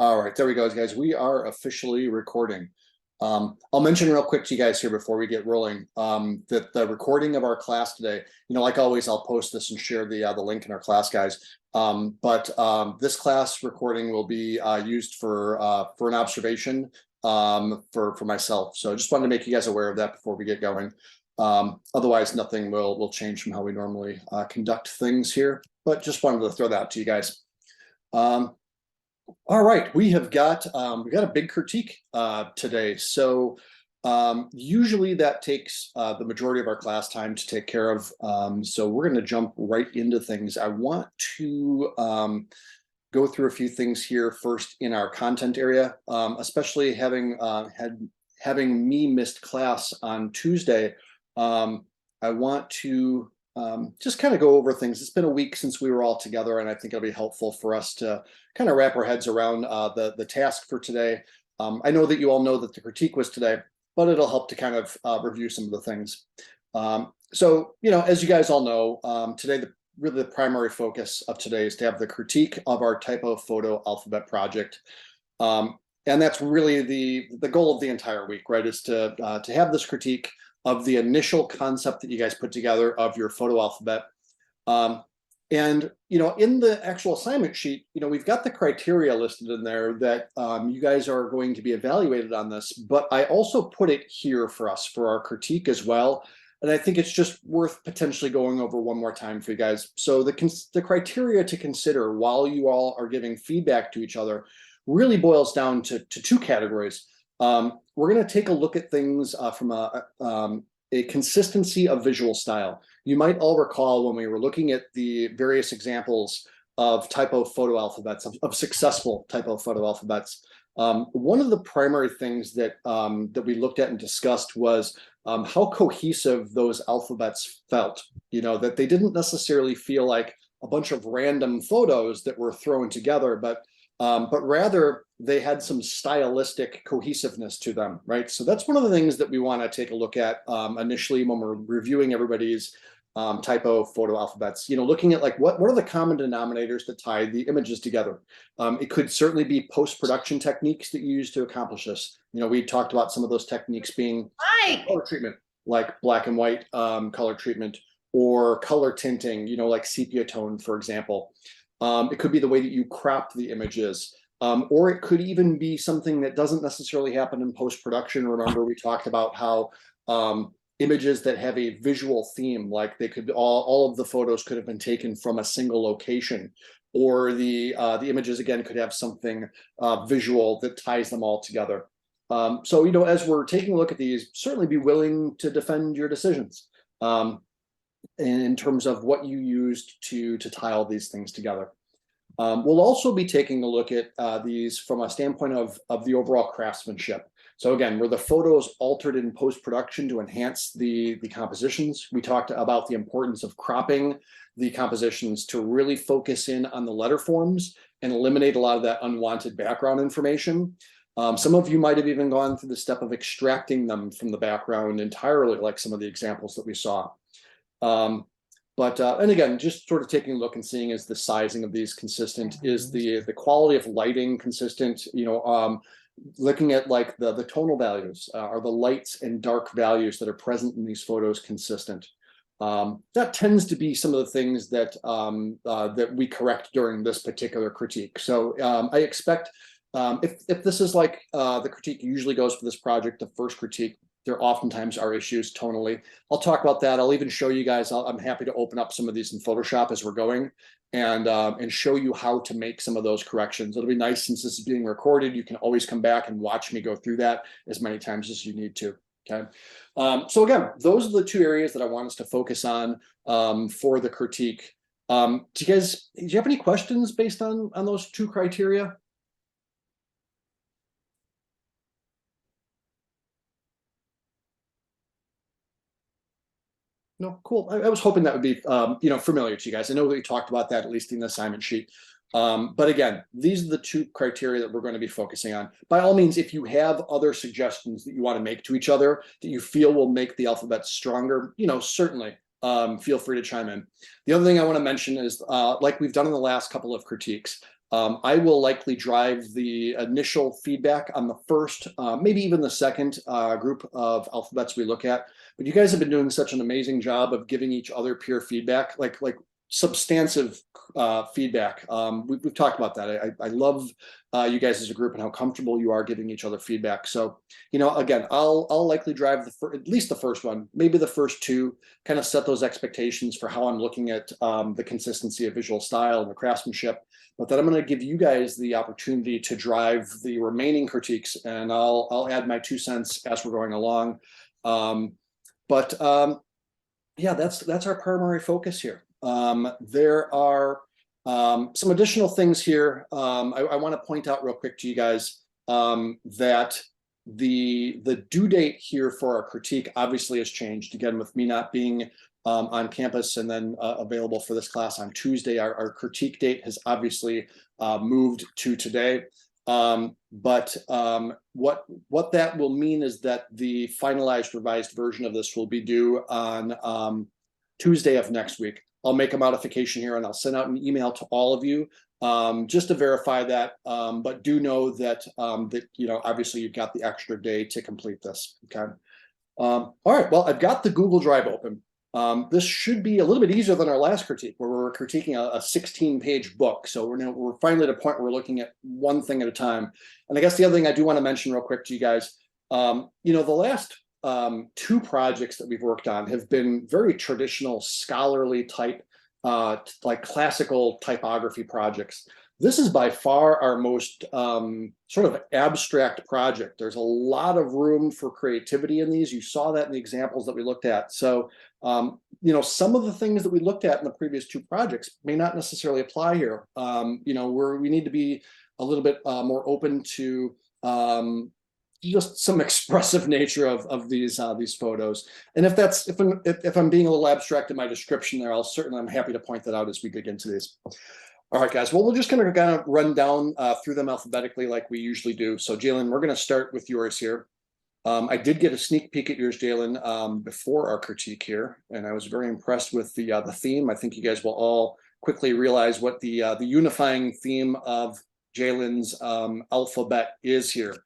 All right, there we go, guys. We are officially recording. I'll mention real quick to you guys here before we get rolling that the recording of our class today, like always, I'll post this and share the link in our class, guys. But this class recording will be used for an observation for myself. So I just wanted to make you guys aware of that before we get going. Otherwise, nothing will change from how we normally conduct things here. But just wanted to throw that out to you guys. All right, we got a big critique today. So usually that takes the majority of our class time to take care of. So we're going to jump right into things. I want to go through a few things here first in our content area, especially having me missed class on Tuesday. I want to just kind of go over things. It's been a week since we were all together, and I think it'll be helpful for us to kind of wrap our heads around the task for today. I know that you all know that the critique was today, but it'll help to kind of review some of the things. So, as you guys all know, today, really the primary focus of today is to have the critique of our typo photo alphabet project. And that's really the goal of the entire week, right, is to have this critique of the initial concept that you guys put together of your photo alphabet. And, in the actual assignment sheet, we've got the criteria listed in there that you guys are going to be evaluated on this, but I also put it here for us for our critique as well. And I think it's just worth potentially going over one more time for you guys. So the criteria to consider while you all are giving feedback to each other really boils down to two categories. We're going to take a look at things from a consistency of visual style. You might all recall when we were looking at the various examples of typo photo alphabets, of successful typo photo alphabets. One of the primary things that we looked at and discussed was how cohesive those alphabets felt. That they didn't necessarily feel like a bunch of random photos that were thrown together, but rather they had some stylistic cohesiveness to them, right? So that's one of the things that we want to take a look at initially when we're reviewing everybody's typo photo alphabets. Looking at like what are the common denominators that tie the images together. It could certainly be post-production techniques that you use to accomplish this. We talked about some of those techniques being color treatment, like black and white color treatment, or color tinting, like sepia tone, for example. It could be the way that you crop the images, or it could even be something that doesn't necessarily happen in post-production. Remember, we talked about how images that have a visual theme, like they could all of the photos could have been taken from a single location, or the images again could have something visual that ties them all together. So as we're taking a look at these, certainly be willing to defend your decisions in terms of what you used to tie all these things together. We'll also be taking a look at these from a standpoint of the overall craftsmanship. So again, were the photos altered in post-production to enhance the compositions? We talked about the importance of cropping the compositions to really focus in on the letter forms and eliminate a lot of that unwanted background information. Some of you might have even gone through the step of extracting them from the background entirely, like some of the examples that we saw. And again, just sort of taking a look and seeing, is the sizing of these consistent? Is the quality of lighting consistent? Looking at like the tonal values, are the lights and dark values that are present in these photos consistent? That tends to be some of the things that that we correct during this particular critique. So I expect if this is like the critique usually goes for this project, the first critique, there oftentimes are issues tonally. I'll talk about that. I'll even show you guys. I'm happy to open up some of these in Photoshop as we're going and show you how to make some of those corrections. It'll be nice since this is being recorded. You can always come back and watch me go through that as many times as you need to. Okay. So again, those are the two areas that I want us to focus on for the critique. Do you have any questions based on those two criteria? No, cool. I was hoping that would be, familiar to you guys. I know that we talked about that, at least in the assignment sheet. But again, these are the two criteria that we're going to be focusing on. By all means, if you have other suggestions that you want to make to each other that you feel will make the alphabet stronger, certainly feel free to chime in. The other thing I want to mention is, like we've done in the last couple of critiques, I will likely drive the initial feedback on the first, maybe even the second group of alphabets we look at. But you guys have been doing such an amazing job of giving each other peer feedback, like substantive feedback. We've talked about that. I love you guys as a group and how comfortable you are giving each other feedback. So, again, I'll likely drive at least the first one, maybe the first two, kind of set those expectations for how I'm looking at the consistency of visual style and the craftsmanship. But then I'm going to give you guys the opportunity to drive the remaining critiques, and I'll add my 2 cents as we're going along. Yeah, that's our primary focus here. There are some additional things here. I want to point out real quick to you guys that the due date here for our critique obviously has changed. Again, with me not being on campus and then available for this class on Tuesday, our critique date has obviously moved to today. What that will mean is that the finalized revised version of this will be due on Tuesday of next week. I'll make a modification here and I'll send out an email to all of you just to verify that. But do know that obviously you've got the extra day to complete this. Okay. All right. Well, I've got the Google Drive open. This should be a little bit easier than our last critique, where we're critiquing a 16-page book. So we're finally at a point where we're looking at one thing at a time. And I guess the other thing I do want to mention real quick to you guys, the last 2 projects that we've worked on have been very traditional scholarly type, like classical typography projects. This is by far our most sort of abstract project. There's a lot of room for creativity in these. You saw that in the examples that we looked at. So, some of the things that we looked at in the previous 2 projects may not necessarily apply here. We need to be a little bit more open to just some expressive nature of these photos. And if I'm being a little abstract in my description there, I'm happy to point that out as we dig into these. All right, guys. Well, we're just going to kind of run down through them alphabetically like we usually do. So, Jalen, we're going to start with yours here. I did get a sneak peek at yours, Jalen, before our critique here, and I was very impressed with the theme. I think you guys will all quickly realize what the unifying theme of Jalen's alphabet is here.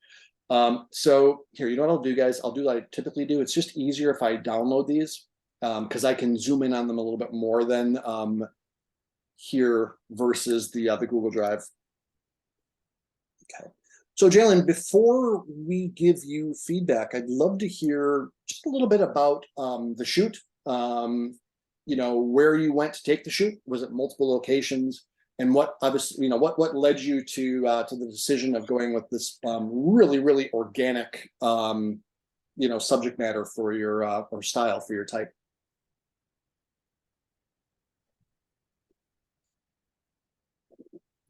So here, you know what I'll do, guys? I'll do what I typically do. It's just easier if I download these because I can zoom in on them a little bit more than here versus the Google Drive. Okay. So Jalen, before we give you feedback, I'd love to hear just a little bit about the shoot. Where you went to take the shoot. Was it multiple locations? And what obviously, what led you to the decision of going with this really, really organic, subject matter for your or style for your type?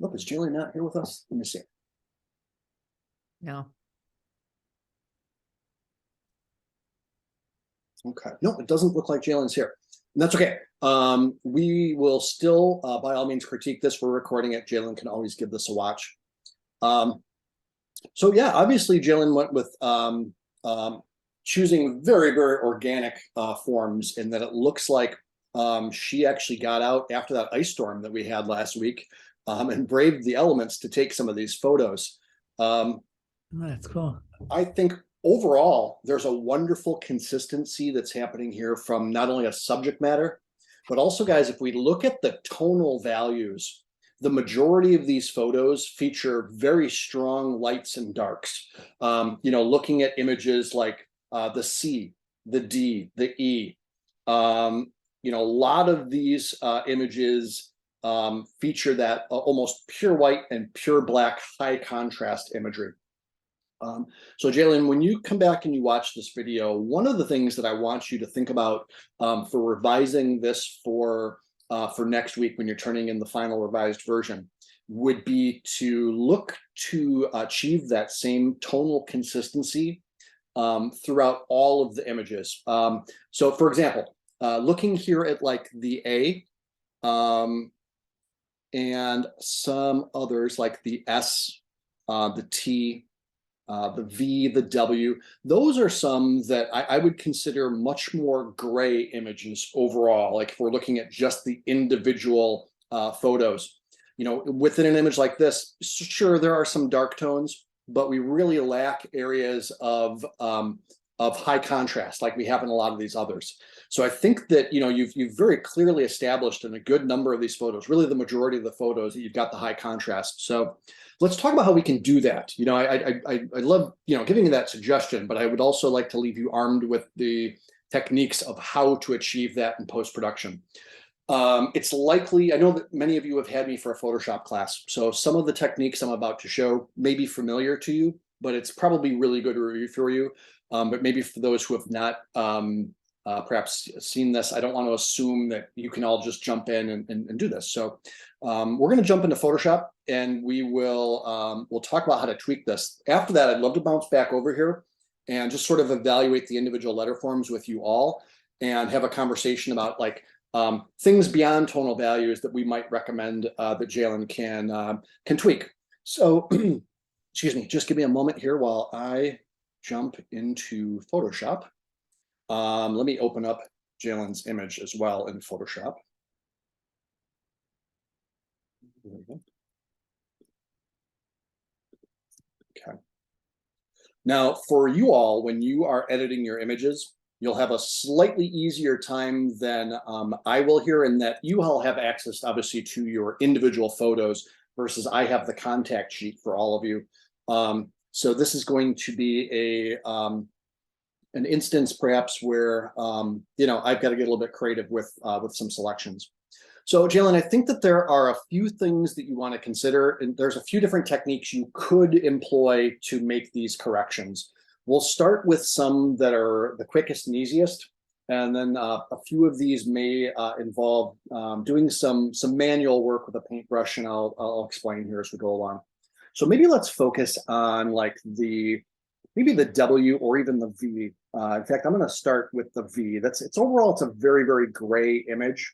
Look, is Julie not here with us? Let me see. No. Okay. No, it doesn't look like Jalen's here. And that's okay. We will still, by all means, critique this. We're recording it. Jalen can always give this a watch. So yeah, obviously Jalen went with choosing very, very organic forms in that it looks like she actually got out after that ice storm that we had last week and braved the elements to take some of these photos. Oh, that's cool. I think overall, there's a wonderful consistency that's happening here from not only a subject matter, but also, guys, if we look at the tonal values, the majority of these photos feature very strong lights and darks. Looking at images like the C, the D, the E, a lot of these images feature that almost pure white and pure black high contrast imagery. So Jalen, when you come back and you watch this video, one of the things that I want you to think about for revising this for next week when you're turning in the final revised version would be to look to achieve that same tonal consistency throughout all of the images. So for example, looking here at like the A and some others like the S, the T, the V, the W, those are some that I would consider much more gray images overall, like if we're looking at just the individual photos. within an image like this, sure, there are some dark tones, but we really lack areas of high contrast like we have in a lot of these others. So I think that, you've very clearly established in a good number of these photos, really the majority of the photos, that you've got the high contrast. So let's talk about how we can do that. I love, giving you that suggestion, but I would also like to leave you armed with the techniques of how to achieve that in post-production. It's likely, I know that many of you have had me for a Photoshop class, so some of the techniques I'm about to show may be familiar to you, but it's probably really good to review for you. But maybe for those who have not perhaps seen this, I don't want to assume that you can all just jump in and do this. So we're going to jump into Photoshop, and we'll talk about how to tweak this. After that, I'd love to bounce back over here and just sort of evaluate the individual letter forms with you all, and have a conversation about things beyond tonal values that we might recommend that Jalen can tweak. So excuse me, just give me a moment here while I jump into Photoshop. Let me open up Jalen's image as well in Photoshop. There we go. Okay. Now, for you all, when you are editing your images, you'll have a slightly easier time than I will here, in that you all have access, obviously, to your individual photos versus I have the contact sheet for all of you. So this is going to be an instance perhaps where I've got to get a little bit creative with some selections. So Jalen, I think that there are a few things that you want to consider, and there's a few different techniques you could employ to make these corrections. We'll start with some that are the quickest and easiest, and then a few of these may involve doing some manual work with a paintbrush, and I'll explain here as we go along. So maybe let's focus on maybe the W or even the V. In fact, I'm going to start with the V. Overall, it's a very, very gray image.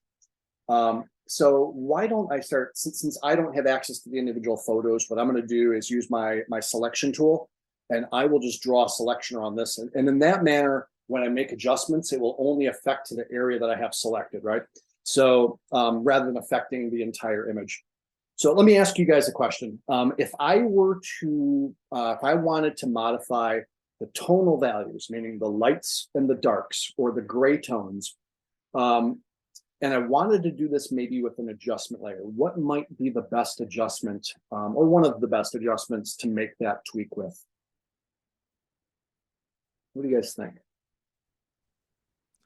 So why don't I start, since I don't have access to the individual photos, what I'm going to do is use my selection tool, and I will just draw a selection around this. And in that manner, when I make adjustments, it will only affect the area that I have selected, right? So rather than affecting the entire image. So let me ask you guys a question. If I wanted to modify the tonal values, meaning the lights and the darks or the gray tones, and I wanted to do this maybe with an adjustment layer, what might be the best adjustment or one of the best adjustments to make that tweak with? What do you guys think?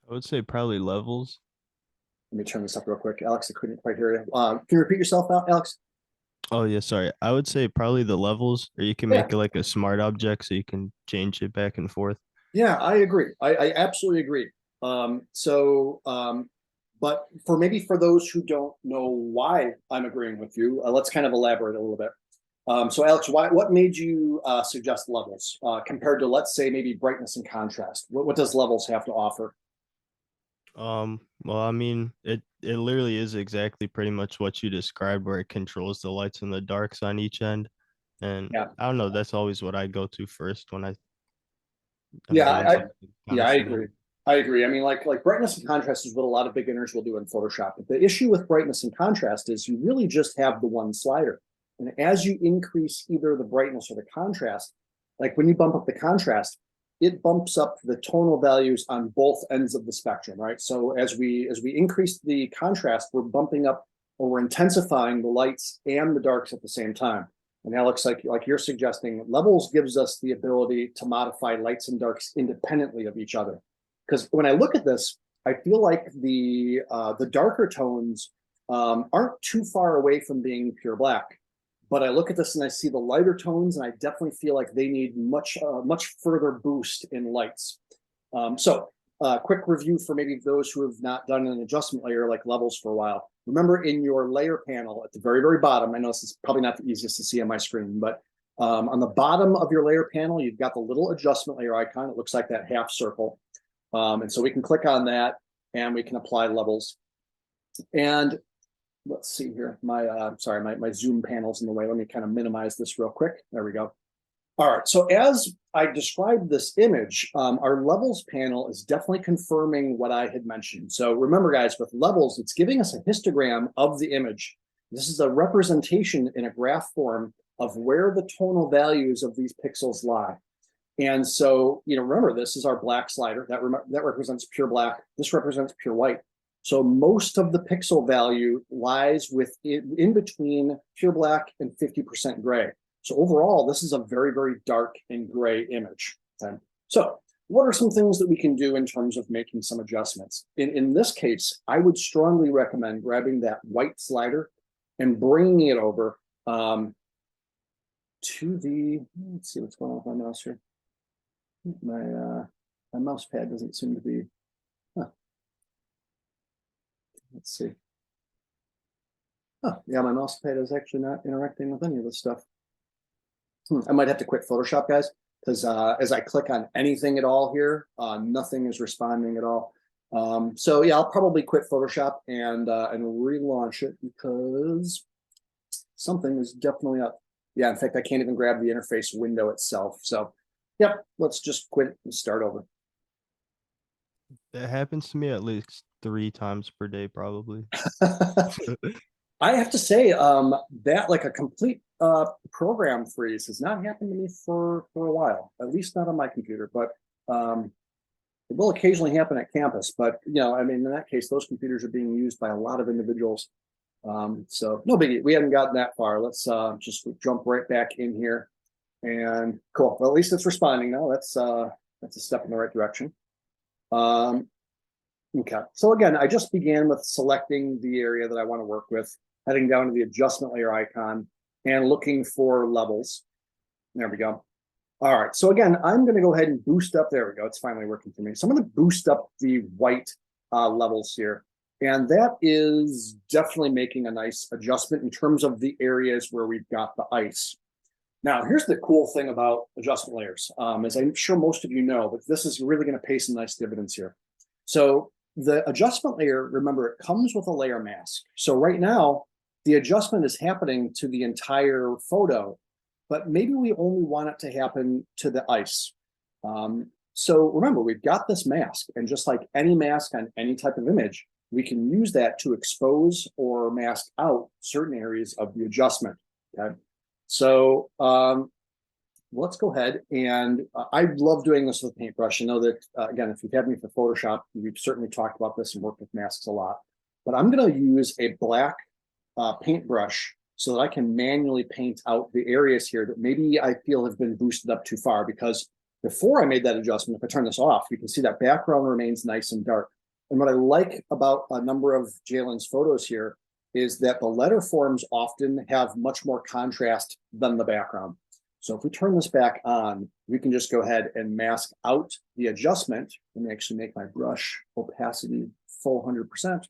I would say probably levels. Let me turn this up real quick. Alex, I couldn't quite hear you. Can you repeat yourself, Alex? Oh yeah, sorry. I would say probably the levels, or you can make it like a smart object so you can change it back and forth. Yeah, I agree. I absolutely agree. But for those who don't know why I'm agreeing with you, let's kind of elaborate a little bit. So Alex, what made you suggest levels compared to, let's say, maybe brightness and contrast? What does levels have to offer? Well, I mean, it literally is exactly pretty much what you described, where it controls the lights and the darks on each end. And Yeah. I don't know, that's always what I go to first when I'm Yeah, doing I agree. I agree. I mean, like brightness and contrast is what a lot of beginners will do in Photoshop. But the issue with brightness and contrast is you really just have the one slider. And as you increase either the brightness or the contrast, like when you bump up the contrast, it bumps up the tonal values on both ends of the spectrum, right? So as we increase the contrast, we're bumping up, or we're intensifying the lights and the darks at the same time. And Alex, like you're suggesting, levels gives us the ability to modify lights and darks independently of each other. Because when I look at this, I feel like the darker tones aren't too far away from being pure black. But I look at this and I see the lighter tones, and I definitely feel like they need much further boost in lights. So quick review for maybe those who have not done an adjustment layer like levels for a while. Remember, in your layer panel at the very, very bottom, I know this is probably not the easiest to see on my screen, but on the bottom of your layer panel, you've got the little adjustment layer icon. It looks like that half circle. And so we can click on that and we can apply levels. And let's see here. My Zoom panel's in the way. Let me kind of minimize this real quick. There we go. All right. So as I described this image, our levels panel is definitely confirming what I had mentioned. So remember, guys, with levels, it's giving us a histogram of the image. This is a representation in a graph form of where the tonal values of these pixels lie. And so, remember, this is our black slider that represents pure black. This represents pure white. So most of the pixel value lies in between pure black and 50% gray. So overall, this is a very, very dark and gray image. Okay? So what are some things that we can do in terms of making some adjustments? In this case, I would strongly recommend grabbing that white slider and bringing it over to let's see what's going on with my mouse here. My mouse pad doesn't seem to be, let's see. Oh, yeah, my mouse pad is actually not interacting with any of this stuff. I might have to quit Photoshop, guys, because as I click on anything at all here, nothing is responding at all. So yeah, I'll probably quit Photoshop and relaunch it because something is definitely up. Yeah, in fact, I can't even grab the interface window itself. So yep, let's just quit and start over. That happens to me at least 3 times per day, probably. I have to say that like a complete program freeze has not happened to me for a while, at least not on my computer, but it will occasionally happen at campus. But I mean, in that case, those computers are being used by a lot of individuals. So no biggie. We haven't gotten that far. Let's just jump right back in here. And cool. Well, at least it's responding now. That's a step in the right direction. Okay. So again, I just began with selecting the area that I want to work with, heading down to the adjustment layer icon and looking for levels. There we go. All right. So again, I'm going to go ahead and boost up. There we go. It's finally working for me. So I'm going to boost up the white levels here. And that is definitely making a nice adjustment in terms of the areas where we've got the ice. Now, here's the cool thing about adjustment layers, as I'm sure most of you know, but this is really going to pay some nice dividends here. So the adjustment layer, remember, it comes with a layer mask. So right now, the adjustment is happening to the entire photo, but maybe we only want it to happen to the ice. So remember, we've got this mask, and just like any mask on any type of image, we can use that to expose or mask out certain areas of the adjustment. Okay. So let's go ahead, and I love doing this with paintbrush. I know that, again, if you've had me for Photoshop, we've certainly talked about this and worked with masks a lot. But I'm going to use a black paintbrush so that I can manually paint out the areas here that maybe I feel have been boosted up too far, because before I made that adjustment, if I turn this off, you can see that background remains nice and dark. And what I like about a number of Jalen's photos here is that the letter forms often have much more contrast than the background. So if we turn this back on, we can just go ahead and mask out the adjustment. Let me actually make my brush opacity full 100%.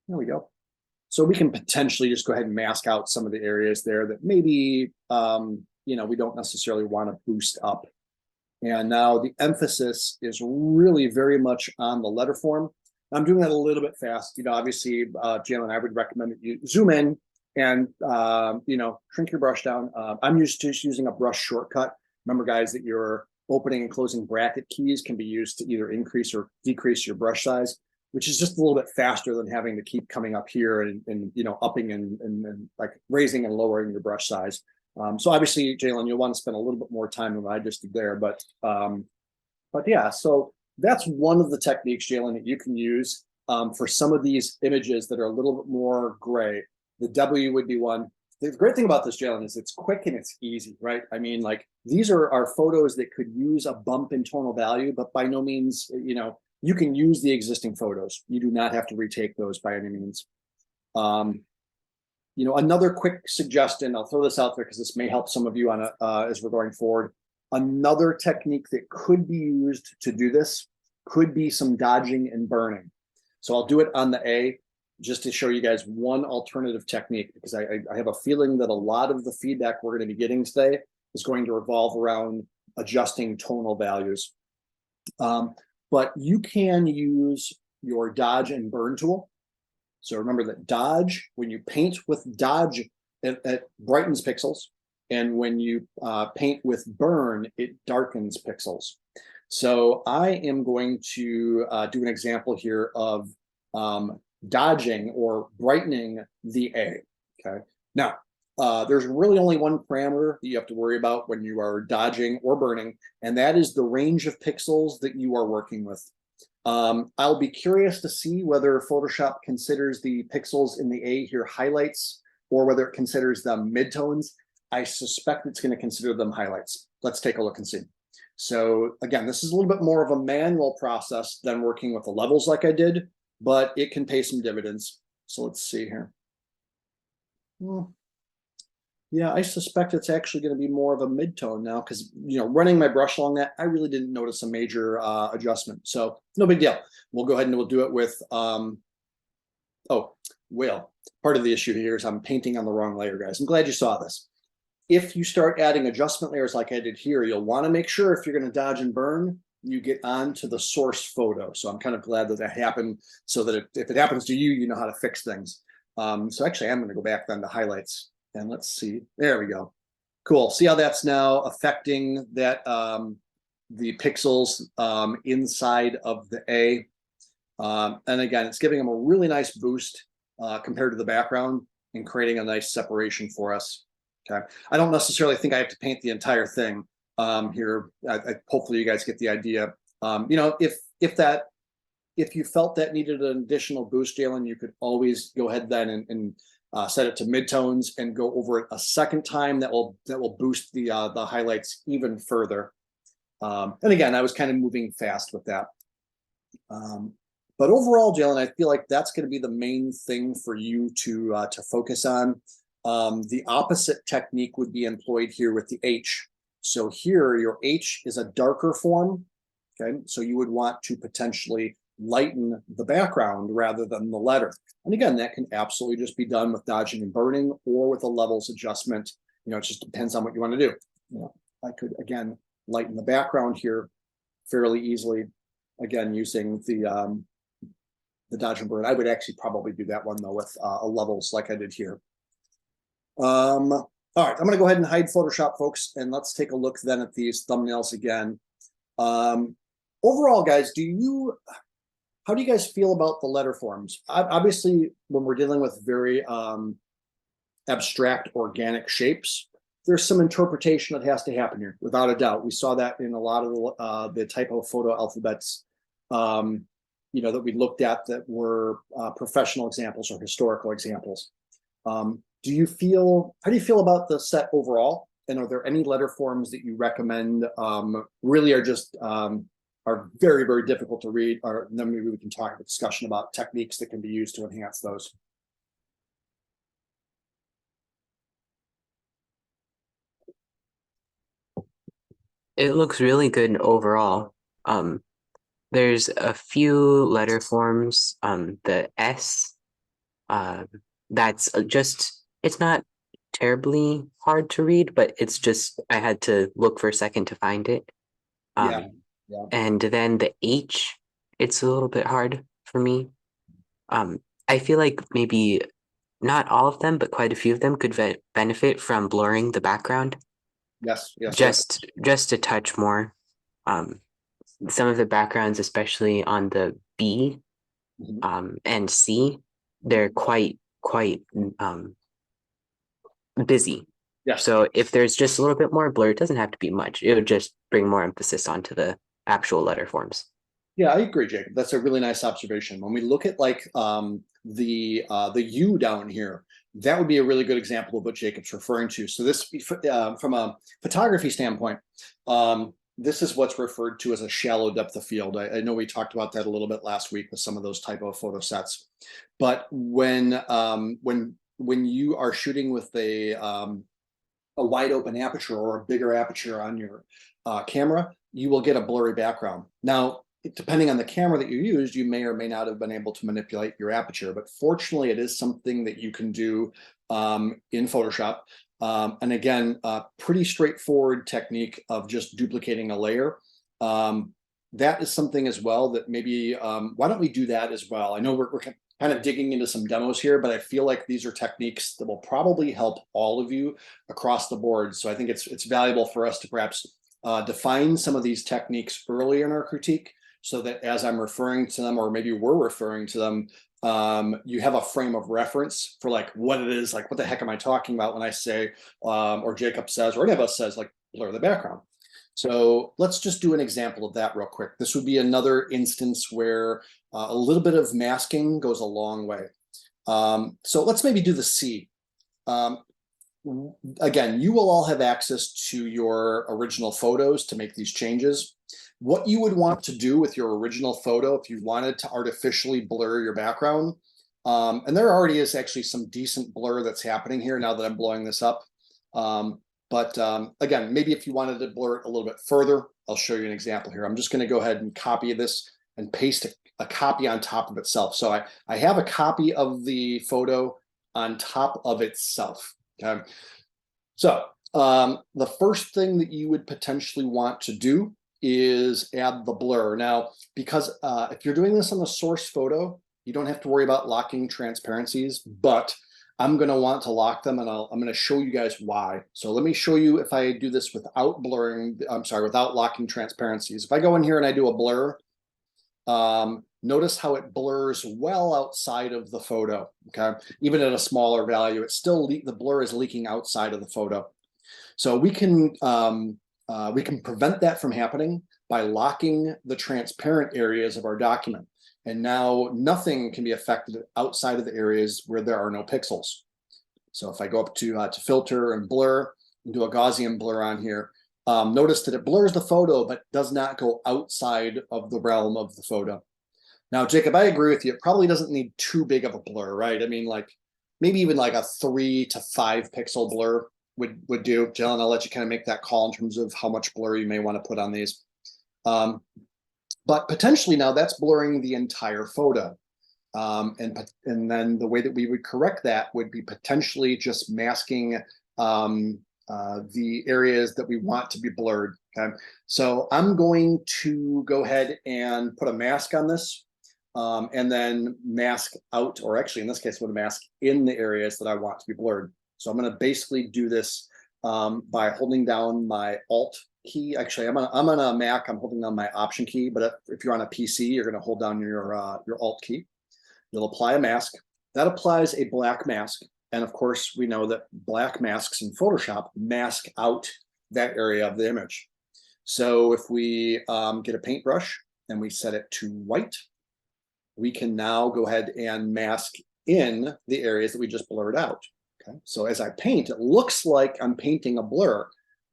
There we go. So we can potentially just go ahead and mask out some of the areas there that maybe, we don't necessarily want to boost up. And now the emphasis is really very much on the letter form. I'm doing that a little bit fast. Obviously, Jalen, I would recommend that you zoom in and, shrink your brush down. I'm just using a brush shortcut. Remember, guys, that your opening and closing bracket keys can be used to either increase or decrease your brush size, which is just a little bit faster than having to keep coming up here and upping and like raising and lowering your brush size. So obviously, Jalen, you'll want to spend a little bit more time than I just did there, but yeah, so that's one of the techniques, Jalen, that you can use for some of these images that are a little bit more gray. The W would be one. The great thing about this, Jalen, is it's quick and it's easy, right? I mean, like, these are photos that could use a bump in tonal value, but by no means, you can use the existing photos. You do not have to retake those by any means. Another quick suggestion, I'll throw this out there because this may help some of you on as we're going forward. Another technique that could be used to do this could be some dodging and burning. So I'll do it on the A just to show you guys one alternative technique, because I have a feeling that a lot of the feedback we're going to be getting today is going to revolve around adjusting tonal values. But you can use your dodge and burn tool. So remember that dodge, when you paint with dodge, it brightens pixels. And when you paint with burn, it darkens pixels. So I am going to do an example here of dodging or brightening the A. Okay. Now, there's really only one parameter that you have to worry about when you are dodging or burning, and that is the range of pixels that you are working with. I'll be curious to see whether Photoshop considers the pixels in the A here highlights or whether it considers them midtones. I suspect it's going to consider them highlights. Let's take a look and see. So again, this is a little bit more of a manual process than working with the levels like I did, but it can pay some dividends. So let's see here. Yeah, I suspect it's actually going to be more of a midtone now because, running my brush along that, I really didn't notice a major adjustment. So no big deal. We'll go ahead and we'll do it with, whale. Part of the issue here is I'm painting on the wrong layer, guys. I'm glad you saw this. If you start adding adjustment layers like I did here, you'll want to make sure if you're going to dodge and burn, you get onto the source photo. So I'm kind of glad that happened so that if it happens to you, you know how to fix things. So actually, I'm going to go back then to highlights. And let's see, there we go. Cool, see how that's now affecting that the pixels inside of the A. And again, it's giving them a really nice boost compared to the background and creating a nice separation for us. Okay, I don't necessarily think I have to paint the entire thing here. Hopefully you guys get the idea. If you felt that needed an additional boost, Jalen, you could always go ahead then and set it to midtones and go over it a second time. That will boost the highlights even further. And again, I was kind of moving fast with that. But overall, Jalen, I feel like that's going to be the main thing for you to focus on. The opposite technique would be employed here with the H. So here, your H is a darker form. Okay, so you would want to potentially lighten the background rather than the letter. And again, that can absolutely just be done with dodging and burning or with a levels adjustment. It just depends on what you want to do. I could, again, lighten the background here fairly easily, again, using the dodge and burn. I would actually probably do that one, though, with a levels like I did here. All right, I'm going to go ahead and hide Photoshop, folks, and let's take a look then at these thumbnails again. Overall, guys, how do you guys feel about the letter forms? Obviously, when we're dealing with very abstract organic shapes, there's some interpretation that has to happen here, without a doubt. We saw that in a lot of the typo photo alphabets, that we looked at that were professional examples or historical examples. How do you feel about the set overall? And are there any letter forms that you recommend really are just are very, very difficult to read, or then maybe we can talk about discussion about techniques that can be used to enhance those. It looks really good overall. There's a few letter forms. The S, that's just, it's not terribly hard to read, but it's just, I had to look for a second to find it. Yeah. And then the H, it's a little bit hard for me. I feel like maybe not all of them, but quite a few of them could benefit from blurring the background. Yes. Just a touch more. Some of the backgrounds, especially on the B and C, they're quite busy. Yeah. So if there's just a little bit more blur, it doesn't have to be much. It would just bring more emphasis onto the actual letter forms. Yeah, I agree, Jacob. That's a really nice observation. When we look at like the U down here, that would be a really good example of what Jacob's referring to. So this, from a photography standpoint, this is what's referred to as a shallow depth of field. I know we talked about that a little bit last week with some of those typo photo sets. But when you are shooting with a wide open aperture or a bigger aperture on your camera, you will get a blurry background. Now, depending on the camera that you used, you may or may not have been able to manipulate your aperture, but fortunately it is something that you can do in Photoshop. And again, pretty straightforward technique of just duplicating a layer. That is something as well that maybe, why don't we do that as well? I know we're kind of digging into some demos here, but I feel like these are techniques that will probably help all of you across the board. So I think it's valuable for us to perhaps define some of these techniques early in our critique, so that as I'm referring to them, or maybe we're referring to them, you have a frame of reference for like what it is, like what the heck am I talking about when I say, or Jacob says, or any of us says, like blur the background. So let's just do an example of that real quick. This would be another instance where a little bit of masking goes a long way. So let's maybe do the C. Again, you will all have access to your original photos to make these changes. What you would want to do with your original photo if you wanted to artificially blur your background, and there already is actually some decent blur that's happening here now that I'm blowing this up. But again, maybe if you wanted to blur it a little bit further, I'll show you an example here. I'm just going to go ahead and copy this and paste a copy on top of itself. So I have a copy of the photo on top of itself. Okay. So the first thing that you would potentially want to do is add the blur. Now, because if you're doing this on the source photo, you don't have to worry about locking transparencies, but I'm going to want to lock them, and I'm going to show you guys why. So let me show you if I do this without blurring, I'm sorry, without locking transparencies. If I go in here and I do a blur, notice how it blurs well outside of the photo, okay? Even at a smaller value, it's still, the blur is leaking outside of the photo. So we can prevent that from happening by locking the transparent areas of our document. And now nothing can be affected outside of the areas where there are no pixels. So if I go up to filter and blur and do a Gaussian blur on here, notice that it blurs the photo, but does not go outside of the realm of the photo. Now, Jacob, I agree with you. It probably doesn't need too big of a blur, right? I mean, like maybe even like a 3 to 5 pixel blur would do. Jalen, I'll let you kind of make that call in terms of how much blur you may want to put on these. But potentially now that's blurring the entire photo. And then the way that we would correct that would be potentially just masking the areas that we want to be blurred. Okay, so I'm going to go ahead and put a mask on this, and then mask out, or actually in this case, put a mask in the areas that I want to be blurred. So I'm going to basically do this by holding down my Alt key. Actually, I'm on a Mac. I'm holding down my Option key, but if you're on a PC, you're going to hold down your Alt key. You'll apply a mask. That applies a black mask. And of course, we know that black masks in Photoshop mask out that area of the image. So if we get a paintbrush and we set it to white, we can now go ahead and mask in the areas that we just blurred out. Okay. So as I paint, it looks like I'm painting a blur.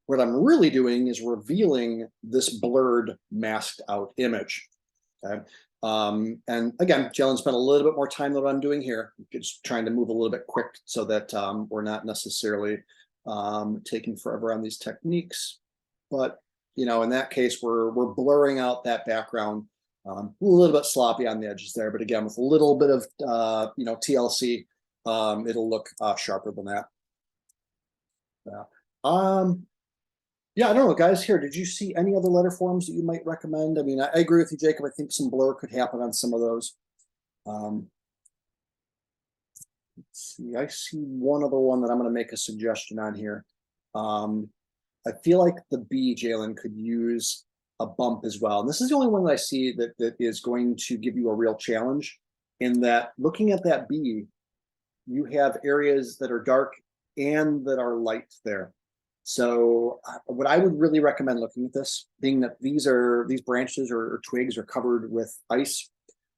What I'm really doing is revealing this blurred, masked out image. Okay. And again, Jalen spent a little bit more time than what I'm doing here, just trying to move a little bit quick so that we're not necessarily taking forever on these techniques. But you know, in that case, we're blurring out that background, a little bit sloppy on the edges there. But again, with a little bit of you know, TLC, it'll look sharper than that. Yeah, I don't know, guys. Here, did you see any other letter forms that you might recommend? I mean, I agree with you, Jacob. I think some blur could happen on some of those. Let's see, I see one other one that I'm going to make a suggestion on here. I feel like the B, Jalen, could use a bump as well. And this is the only one that I see that is going to give you a real challenge, in that looking at that B, you have areas that are dark and that are light there. So what I would really recommend looking at this, being that these branches or twigs are covered with ice,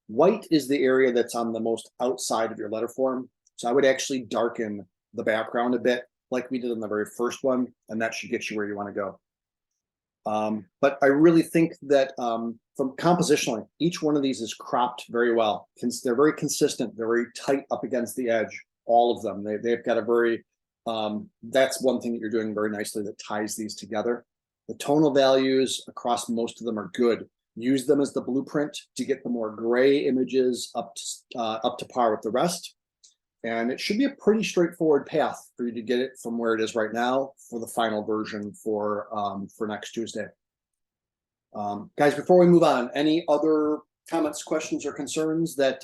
white is the area that's on the most outside of your letter form. So I would actually darken the background a bit like we did in the very first one, and that should get you where you want to go. But I really think that from compositionally, each one of these is cropped very well. They're very consistent. They're very tight up against the edge, all of them. They've got a very, that's one thing that you're doing very nicely that ties these together. The tonal values across most of them are good. Use them as the blueprint to get the more gray images up to par with the rest. And it should be a pretty straightforward path for you to get it from where it is right now for the final version for next Tuesday. Guys, before we move on, any other comments, questions, or concerns that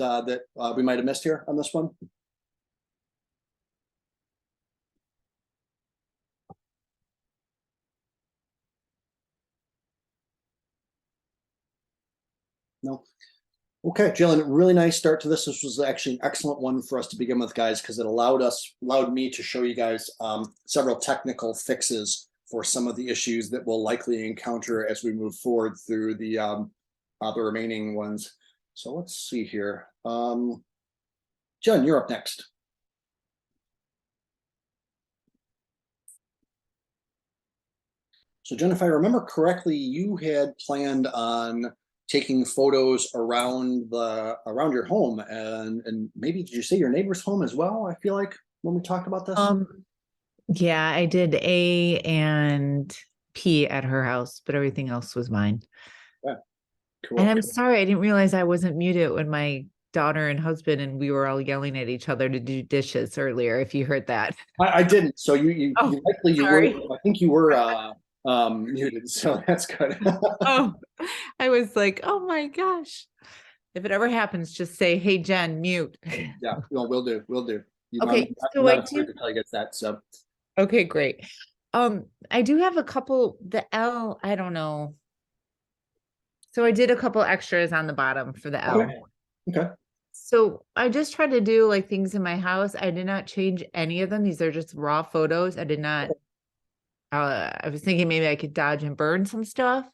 we might have missed here on this one? No. Okay, Jalen, really nice start to this. This was actually an excellent one for us to begin with, guys, because it allowed me to show you guys several technical fixes for some of the issues that we'll likely encounter as we move forward through the remaining ones. So let's see here. Jen, you're up next. So Jen, if I remember correctly, you had planned on taking photos around your home, and maybe did you say your neighbor's home as well? I feel like when we talked about this. Yeah, I did A and P at her house, but everything else was mine. Yeah, cool. And I'm sorry, I didn't realize I wasn't muted when my daughter and husband and we were all yelling at each other to do dishes earlier, if you heard that. I didn't. So you likely you sorry. were. I think you were muted. So that's good. Oh, I was like, oh my gosh. If it ever happens, just say, hey, Jen, mute. Yeah, no, we'll do. We'll do. Okay, I'm so not I afraid do. to tell you gets that. So Okay, great. I do have a couple, the L, I don't know. So I did a couple extras on the bottom for the L. okay. Okay. So I just tried to do like things in my house. I did not change any of them. These are just raw photos. I did not, I was thinking maybe I could dodge and burn some stuff,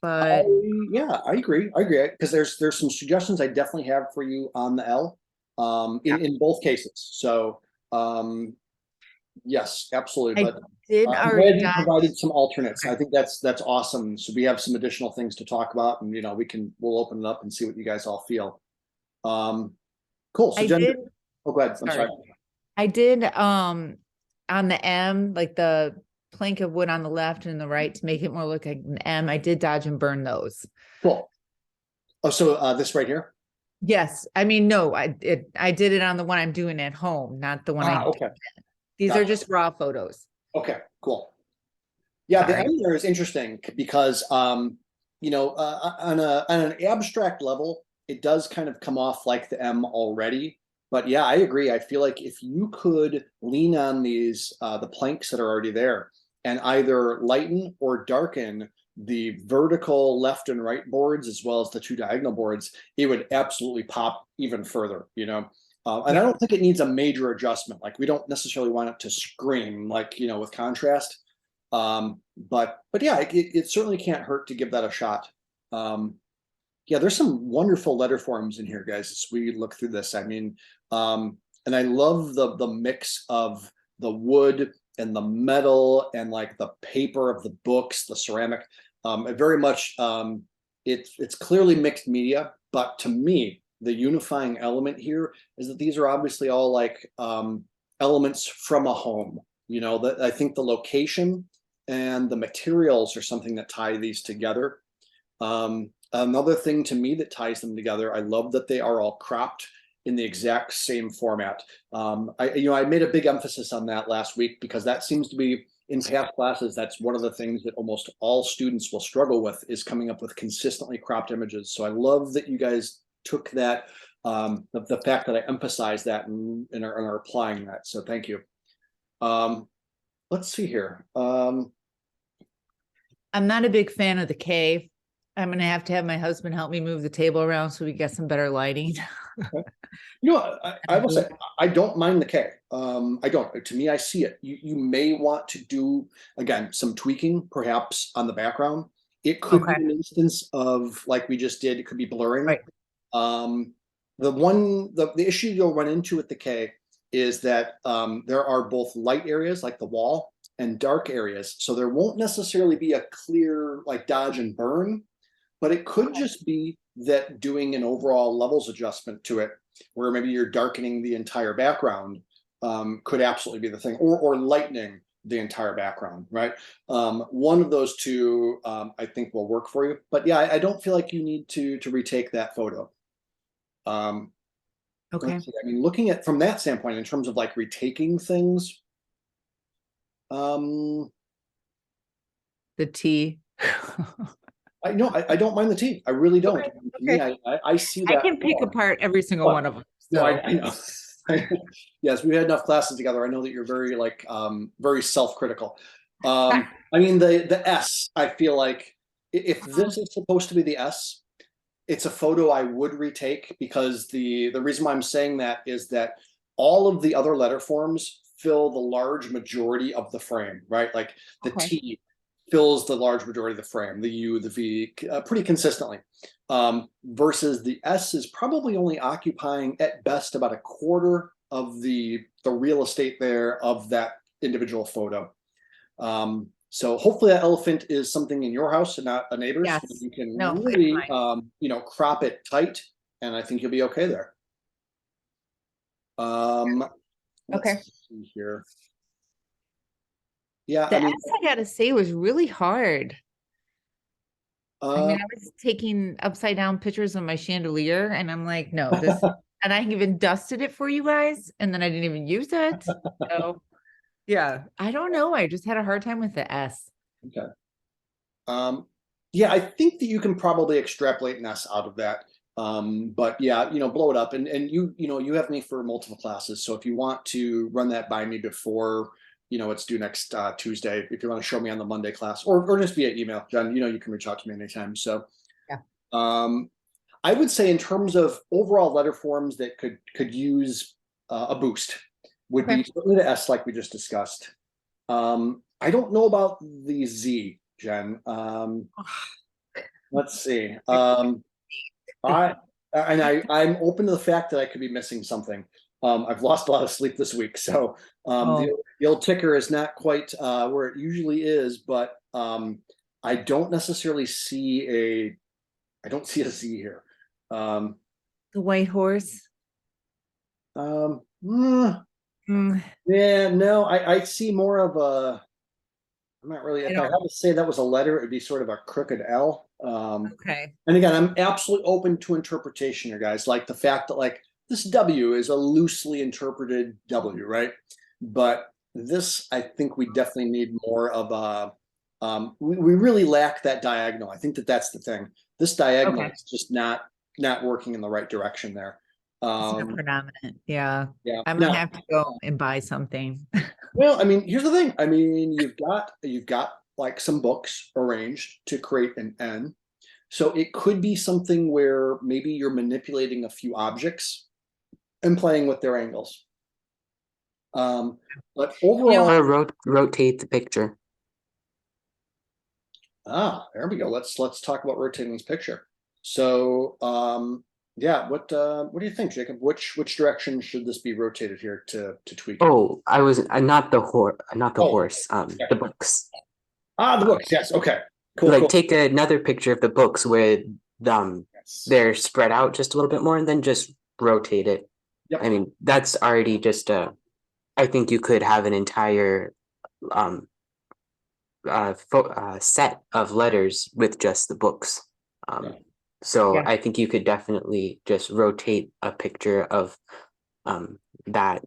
but Yeah, I agree. I agree because there's some suggestions I definitely have for you on the L, in both cases. So, yes, absolutely. I But did I'm already glad you dodge. provided some alternates. Okay. I think that's awesome. So we have some additional things to talk about, and we'll open it up and see what you guys all feel. Cool. So I Jen, did, oh, go ahead. I'm sorry. I did, on the M, like the plank of wood on the left and the right to make it more look like an M, I did dodge and burn those. Cool. Oh, so this right here. Yes, I mean, no, I did it on the one I'm doing at home, not the one I. Okay. These are Gotcha. just raw photos. Okay. Cool. Yeah, the Sorry. M there is interesting because on an abstract level, it does kind of come off like the M already. But yeah, I agree. I feel like if you could lean on these the planks that are already there and either lighten or darken the vertical left and right boards as well as the two diagonal boards, it would absolutely pop even further, and I don't think it needs a major adjustment. Like we don't necessarily want it to scream like, with contrast. But yeah, it certainly can't hurt to give that a shot. Yeah, there's some wonderful letter forms in here, guys, as we look through this. I mean, and I love the mix of the wood and the metal and like the paper of the books, the ceramic. It very much it's clearly mixed media, but to me, the unifying element here is that these are obviously all like elements from a home. That I think the location and the materials are something that tie these together. Another thing to me that ties them together, I love that they are all cropped in the exact same format. I made a big emphasis on that last week because that seems to be in past classes, that's one of the things that almost all students will struggle with is coming up with consistently cropped images. So I love that you guys took that, the fact that I emphasized that and are applying that. So thank you. Let's see here. I'm not a big fan of the K. I'm going to have my husband help me move the table around so we get some better lighting. I will say, I don't mind the K. I don't. To me, I see it. You may want to do, again, some tweaking, perhaps on the background. It could be an instance of, like we just did, it could be blurring. Right. The issue you'll run into with the K is that there are both light areas, like the wall, and dark areas. So there won't necessarily be a clear, like, dodge and burn, but it could just be that doing an overall levels adjustment to it, where maybe you're darkening the entire background, could absolutely be the thing, or lightening the entire background, right? One of those two, I think will work for you. But yeah, I don't feel like you need to retake that photo. Okay. I mean, looking at from that standpoint, in terms of like retaking things, The T. I don't mind the T. I really don't. Okay. To me, I see that. I can pick apart every single one of them. No, So. I know. Yes, we had enough classes together. I know that you're very very self-critical. I mean the S, I feel like If this is supposed to be the S, it's a photo I would retake, because the reason why I'm saying that is that all of the other letter forms fill the large majority of the frame, right? Like the Okay. T fills the large majority of the frame, the U, the V, pretty consistently. Versus the S is probably only occupying at best about a quarter of the real estate there of that individual photo. So hopefully that elephant is something in your house and not a neighbor's. Yes. You can No, it's really, fine. crop it tight, and I think you'll be okay there. Let's Okay. see here. Yeah, The S, I gotta say, was really hard. I mean, I was taking upside down pictures of my chandelier, and I'm like, no, this, and I even dusted it for you guys, and then I didn't even use it. So, yeah, I don't know. I just had a hard time with the S. okay. Yeah, I think that you can probably extrapolate an S out of that. But yeah, blow it up, and you have me for multiple classes. So if you want to run that by me before, it's due next Tuesday, if you want to show me on the Monday class, or just via email, Jen, you can reach out to me anytime. So Yeah. I would say in terms of overall letter forms that could use a boost would be certainly the S, like we just discussed. I don't know about the Z, Jen. Let's see. I'm open to the fact that I could be missing something. I've lost a lot of sleep this week, so the old ticker is not quite where it usually is, but I don't necessarily see a Z here. The white horse. Yeah, no, I see more of a. I'm not really. If I had to say that was a letter, it would be sort of a crooked L. Okay. And again, I'm absolutely open to interpretation here, guys. Like the fact that like this W is a loosely interpreted W, right? But this, I think we definitely need more of a. We really lack that diagonal. I think that's the thing. This diagonal is just not working in the right direction there. It's not predominant. Yeah. Yeah. I'm gonna have to go and buy something. Well, I mean, here's the thing. I mean, you've got like some books arranged to create an N. So it could be something where maybe you're manipulating a few objects and playing with their angles. But overall, or rotate the picture. there we go. Let's talk about rotating this picture. So, yeah, what do you think, Jacob? Which direction should this be rotated here to tweak it? Oh, I was not the horse, the books. The books. Yes. Okay. Cool. Like cool. take another picture of the books where they're spread out just a little bit more, and then just rotate it. Yep. I mean, that's already just I think you could have an entire set of letters with just the books. So Yeah. I think you could definitely just rotate a picture of that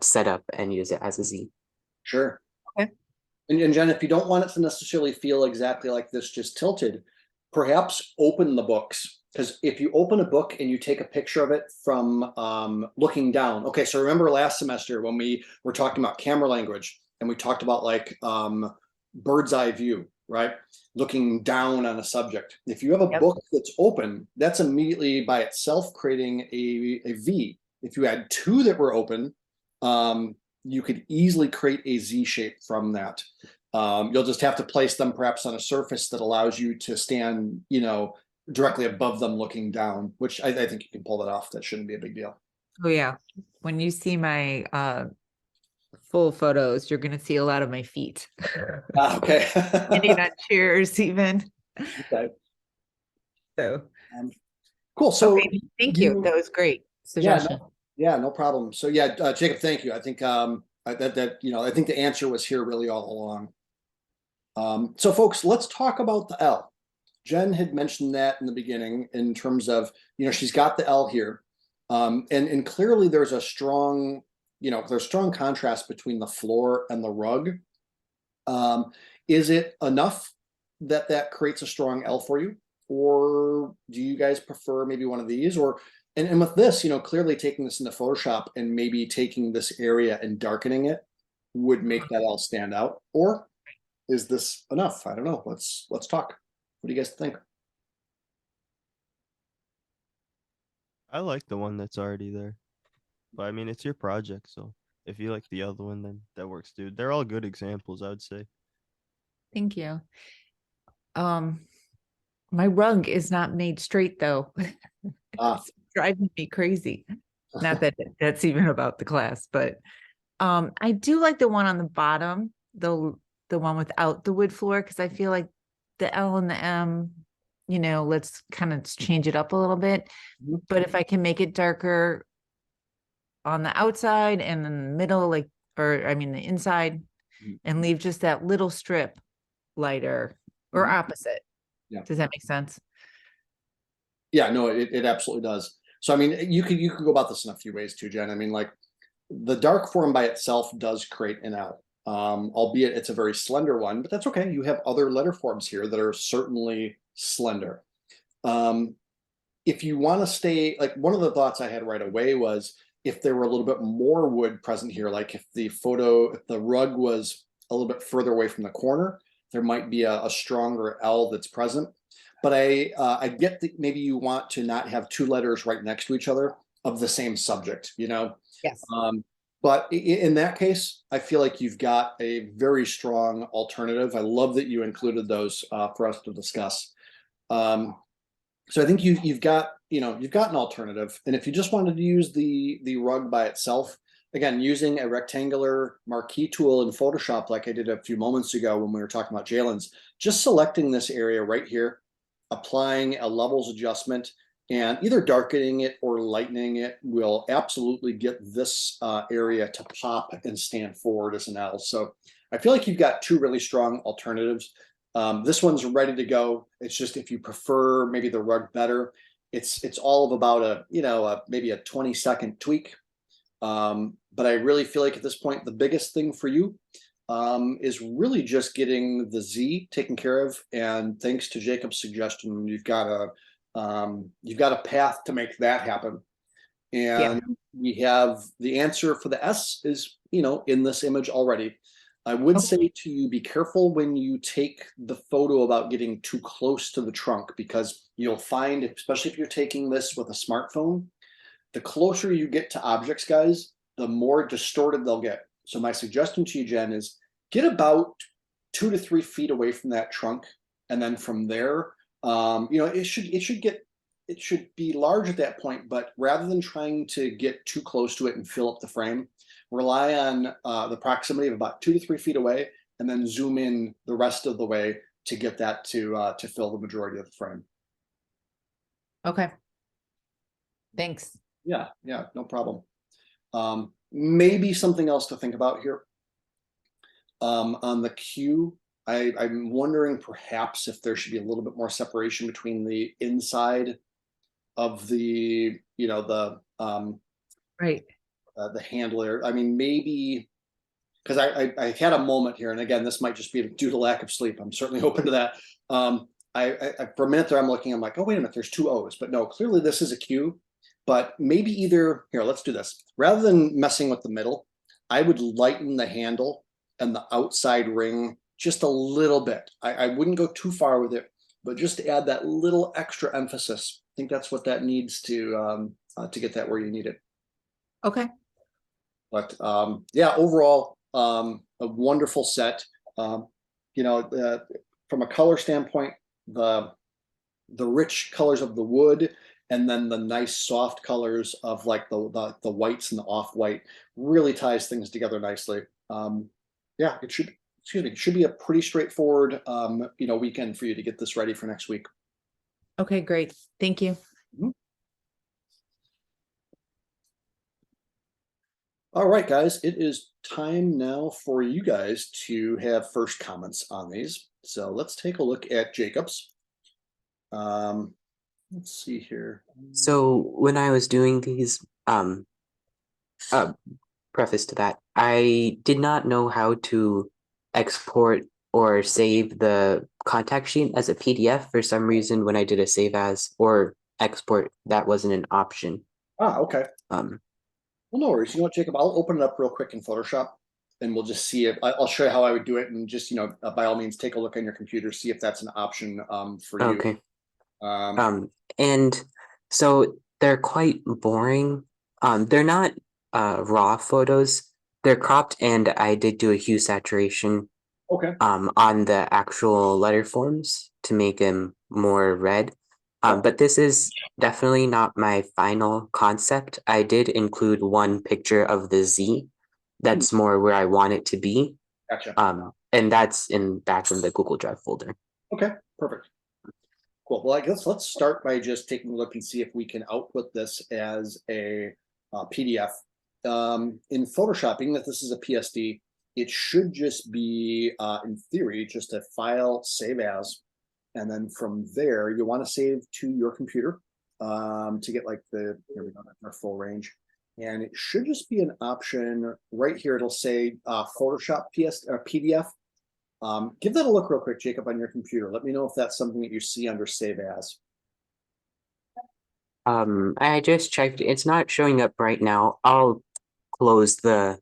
setup and use it as a Z. Sure. Okay. And Jen, if you don't want it to necessarily feel exactly like this, just tilted, perhaps open the books. Because if you open a book and you take a picture of it from looking down. Okay, so remember last semester when we were talking about camera language and we talked about like bird's eye view, right? Looking down on a subject. If you have a book that's open, that's immediately by itself creating a V. If you had two that were open, you could easily create a Z shape from that. You'll just have to place them perhaps on a surface that allows you to stand, directly above them looking down, which I think you can pull that off. That shouldn't be a big deal. Oh yeah. When you see my full photos, you're gonna see a lot of my feet. Okay. Sitting on chairs even. Okay. So cool. So thank you. That was great suggestion. Yeah, no problem. So yeah, Jacob, thank you. I think I think the answer was here really all along. So folks, let's talk about the L. Jen had mentioned that in the beginning in terms of, she's got the L here. And clearly there's a strong, there's strong contrast between the floor and the rug. Is it enough that creates a strong L for you? Or do you guys prefer maybe one of these? And with this, clearly taking this into Photoshop and maybe taking this area and darkening it would make that L stand out. Or is this enough? I don't know. Let's talk. What do you guys think? I like the one that's already there. But I mean, it's your project, so if you like the other one, then that works, dude. They're all good examples, I would say. Thank you. My rug is not made straight though. Ah. It's driving me crazy. Not that that's even about the class, but I do like the one on the bottom, the one without the wood floor, because I feel like the L and the M, you know, let's kind of change it up a little bit. Mhm. But if I can make it darker on the outside and in the middle, like, or I mean the inside, Mhm. and leave just that little strip lighter or Mhm. opposite. Yeah. Does that make sense? Yeah, no, it absolutely does. So I mean, you could go about this in a few ways too, Jen. I mean, like the dark form by itself does create an L, albeit it's a very slender one, but that's okay. You have other letter forms here that are certainly slender. If you want to stay, like one of the thoughts I had right away was if there were a little bit more wood present here, like if the rug was a little bit further away from the corner, there might be a stronger L that's present. But I get that maybe you want to not have two letters right next to each other of the same subject, you know? Yes. But in that case, I feel like you've got a very strong alternative. I love that you included those for us to discuss. So I think you've got an alternative, and if you just wanted to use the rug by itself, again using a rectangular marquee tool in Photoshop like I did a few moments ago when we were talking about Jalen's, just selecting this area right here, applying a levels adjustment, and either darkening it or lightening it will absolutely get this area to pop and stand forward as an L. So I feel like you've got two really strong alternatives. This one's ready to go. It's just if you prefer maybe the rug better, it's all of about maybe a 20-second tweak. But I really feel like at this point, the biggest thing for you is really just getting the Z taken care of. And thanks to Jacob's suggestion, you've got a path to make that happen. And we have the answer for the S is, in this image already. I would say to you, be careful when you take the photo about getting too close to the trunk, because you'll find, especially if you're taking this with a smartphone, the closer you get to objects, guys, the more distorted they'll get. So my suggestion to you, Jen, is get about 2 to 3 feet away from that trunk. And then from there, it should be large at that point, but rather than trying to get too close to it and fill up the frame, rely on the proximity of about 2 to 3 feet away, and then zoom in the rest of the way to get that to fill the majority of the frame. Okay. Thanks. Yeah, no problem. Maybe something else to think about here. On the Q, I'm wondering perhaps if there should be a little bit more separation between the inside of the Right. the handler. I mean, maybe because I had a moment here, and again, this might just be due to lack of sleep. I'm certainly open to that. I for a minute there, I'm like, oh wait a minute, there's 2 O's, but no, clearly this is a Q. But maybe either here, let's do this. Rather than messing with the middle, I would lighten the handle and the outside ring just a little bit. I wouldn't go too far with it, but just to add that little extra emphasis. I think that's what that needs to get that where you need it. Okay. But yeah, overall, a wonderful set. From a color standpoint, the rich colors of the wood, and then the nice soft colors of like the whites and the off-white really ties things together nicely. Yeah, it should be a pretty straightforward weekend for you to get this ready for next week. Okay, great. Thank you. All right, guys, it is time now for you guys to have first comments on these. So let's take a look at Jacob's. Let's see here. So when I was doing these, preface to that, I did not know how to export or save the contact sheet as a PDF. For some reason, when I did a save as or export, that wasn't an option. Okay. Well, no worries. You know what, Jacob? I'll open it up real quick in Photoshop, and we'll just see if I'll show you how I would do it, and just, by all means, take a look on your computer, see if that's an option for you. Okay. Um, And so they're quite boring. They're not raw photos. They're cropped, and I did do a hue saturation okay. on the actual letter forms to make them more red. But this is definitely not my final concept. I did include one picture of the Z. That's more where I want it to be. Gotcha. And that's back in the Google Drive folder. Okay, perfect. Cool. Well, I guess let's start by just taking a look and see if we can output this as a PDF. In Photoshopping, that this is a PSD, it should just be, in theory, just a file save as, and then from there you want to save to your computer to get like here we go, our full range, and it should just be an option right here. It'll say Photoshop PDF. Give that a look real quick, Jacob, on your computer. Let me know if that's something that you see under save as. I just checked. It's not showing up right now. I'll close the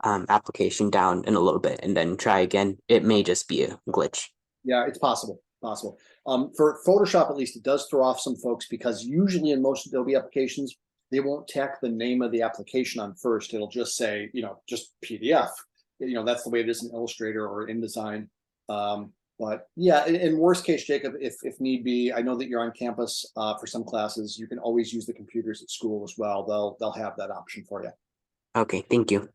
application down in a little bit and then try again. It may just be a glitch. Yeah, it's possible. For Photoshop, at least, it does throw off some folks, because usually in most Adobe applications, they won't tack the name of the application on first. It'll just say, just PDF. That's the way it is in Illustrator or InDesign. But yeah, in worst case, Jacob, if need be, I know that you're on campus for some classes. You can always use the computers at school as well. They'll have that option for you. Okay, thank you.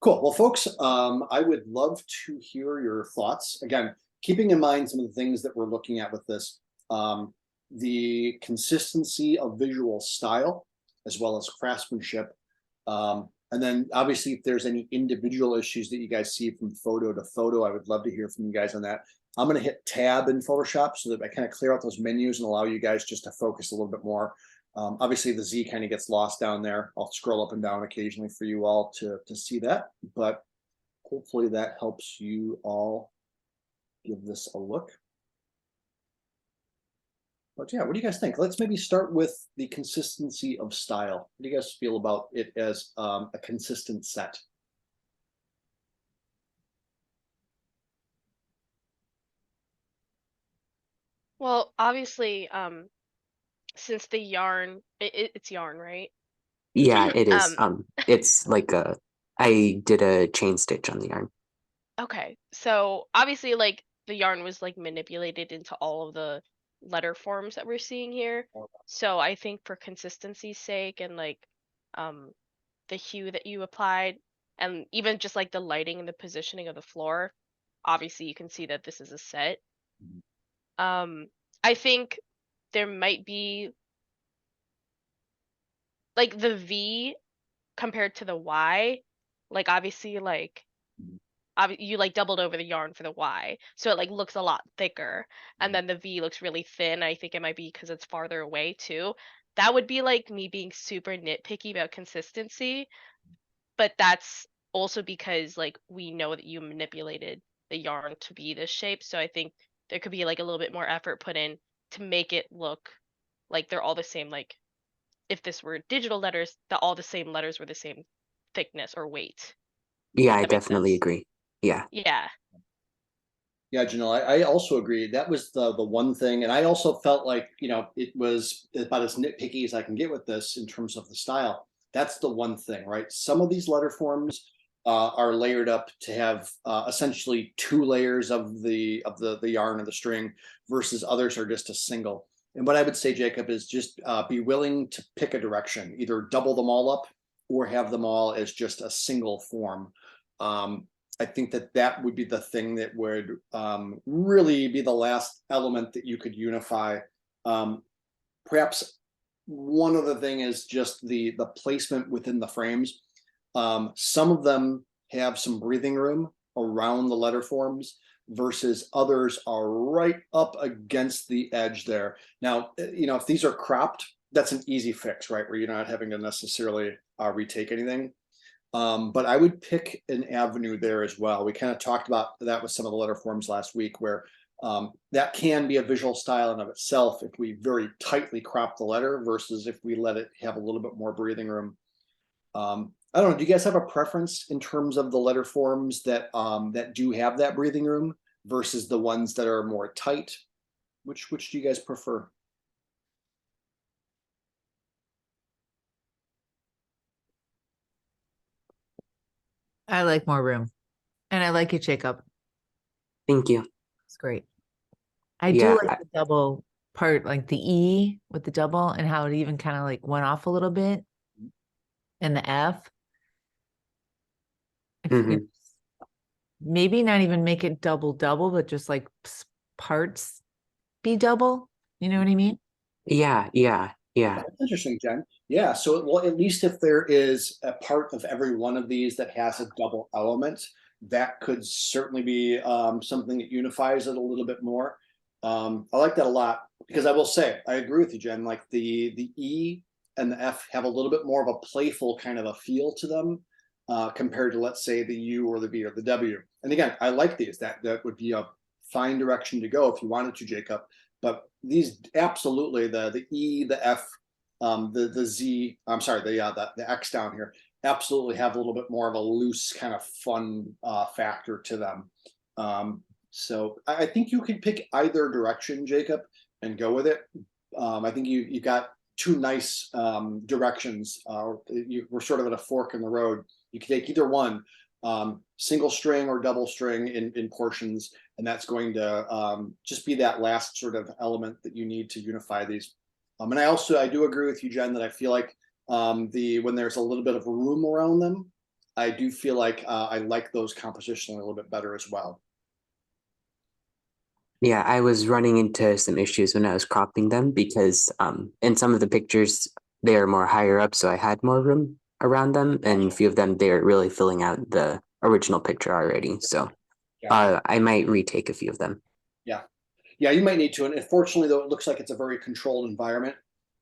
Cool. Well, folks, I would love to hear your thoughts. Again, keeping in mind some of the things that we're looking at with this, the consistency of visual style, as well as craftsmanship. And then obviously, if there's any individual issues that you guys see from photo to photo, I would love to hear from you guys on that. I'm going to hit tab in Photoshop so that I kind of clear out those menus and allow you guys just to focus a little bit more. Obviously, the Z kind of gets lost down there. I'll scroll up and down occasionally for you all to see that, but hopefully that helps you all give this a look. But yeah, what do you guys think? Let's maybe start with the consistency of style. What do you guys feel about it as a consistent set? Well, obviously, since the yarn, it's yarn, right? Yeah, it is. It's like I did a chain stitch on the yarn. Okay, so obviously, like, the yarn was like manipulated into all of the letter forms that we're seeing here. So I think for consistency's sake, and like the hue that you applied, and even just like the lighting and the positioning of the floor, obviously you can see that this is a set. I think there might be like the V compared to the Y, like obviously like you like doubled over the yarn for the Y, so it like looks a lot thicker, and then the V looks really thin. I think it might be because it's farther away too. That would be like me being super nitpicky about consistency, but that's also because like we know that you manipulated the yarn to be this shape, so I think there could be like a little bit more effort put in to make it look like they're all the same. Like if this were digital letters, that all the same letters were the same thickness or weight. Yeah, I That makes definitely sense. agree. Yeah. Yeah. Yeah, Janelle, I also agree. That was the one thing, and I also felt like it was about as nitpicky as I can get with this in terms of the style. That's the one thing, right? Some of these letter forms are layered up to have essentially two layers of the yarn or the string, versus others are just a single. And what I would say, Jacob, is just be willing to pick a direction, either double them all up or have them all as just a single form. I think that would be the thing that would really be the last element that you could unify. Perhaps one other thing is just the placement within the frames. Some of them have some breathing room around the letter forms, versus others are right up against the edge there. Now, if these are cropped, that's an easy fix, right? Where you're not having to necessarily retake anything. But I would pick an avenue there as well. We kind of talked about that with some of the letter forms last week, where that can be a visual style in of itself if we very tightly crop the letter, versus if we let it have a little bit more breathing room. I don't know, do you guys have a preference in terms of the letter forms that that do have that breathing room versus the ones that are more tight? Which do you guys prefer? I like more room. And I like it, Jacob. Thank you. It's great. I do Yeah, like the double part, like the E with the double and how it even kind of like went off a little bit. And the F. If we mhm. maybe not even make it double, but just like parts be double. You know what I mean? Yeah. That's interesting, Jen. Yeah, so well, at least if there is a part of every one of these that has a double element, that could certainly be something that unifies it a little bit more. I like that a lot because I will say I agree with you, Jen. Like the E and the F have a little bit more of a playful kind of a feel to them compared to, let's say, the U or the V or the W. And again, I like these. That would be a fine direction to go if you wanted to, Jacob. But these absolutely, the E, the F, the Z, I'm sorry, the X down here absolutely have a little bit more of a loose kind of fun factor to them. So I think you could pick either direction, Jacob, and go with it. I think you got two nice directions. We're sort of at a fork in the road. You can take either one, single string or double string in portions, and that's going to just be that last sort of element that you need to unify these. And I do agree with you, Jen, that I feel like when there's a little bit of room around them, I do feel like I like those compositionally a little bit better as well. Yeah, I was running into some issues when I was cropping them because in some of the pictures they are more higher up, so I had more room around them, and a few of them they're really filling out the original picture already. So I might retake a few of them. Yeah, you might need to. And unfortunately, though, it looks like it's a very controlled environment.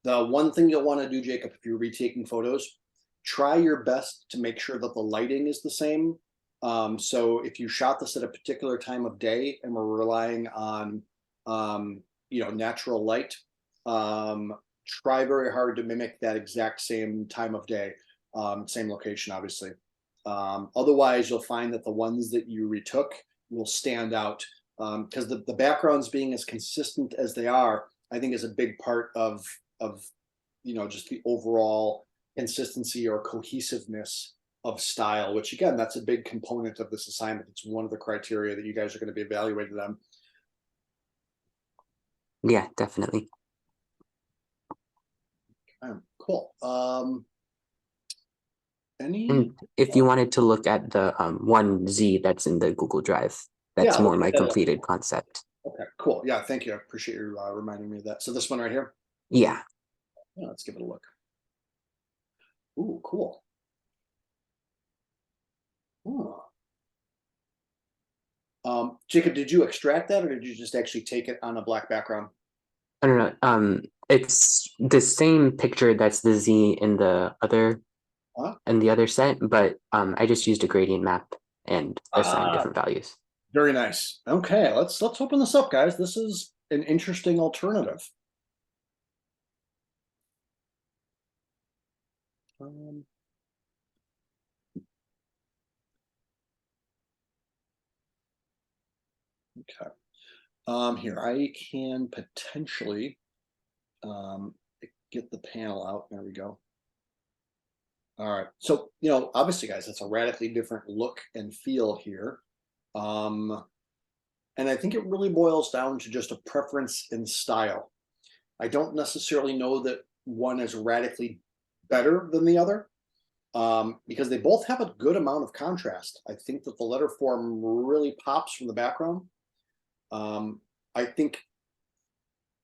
The one thing you'll want to do, Jacob, if you're retaking photos, try your best to make sure that the lighting is the same. So if you shot this at a particular time of day and we're relying on, natural light, try very hard to mimic that exact same time of day, same location, obviously. Otherwise, you'll find that the ones that you retook will stand out because the backgrounds being as consistent as they are, I think, is a big part of just the overall consistency or cohesiveness of style. Which again, that's a big component of this assignment. It's one of the criteria that you guys are going to be evaluated on. Yeah, definitely. Cool. And if you wanted to look at the 1Z that's in the Google Drive, that's Yeah, more my completed concept. Okay, cool. Yeah, thank you. I appreciate you reminding me of that. So this one right here? Yeah. Yeah, let's give it a look. Ooh, cool. Jacob, did you extract that or did you just actually take it on a black background? I don't know. It's the same picture that's the Z in the other set, but I just used a gradient map and assigned different values. Very nice. Okay, let's open this up, guys. This is an interesting alternative. Okay. Here I can potentially get the panel out. There we go. All right. So, obviously, guys, it's a radically different look and feel here. And I think it really boils down to just a preference in style. I don't necessarily know that one is radically better than the other because they both have a good amount of contrast. I think that the letter form really pops from the background. I think,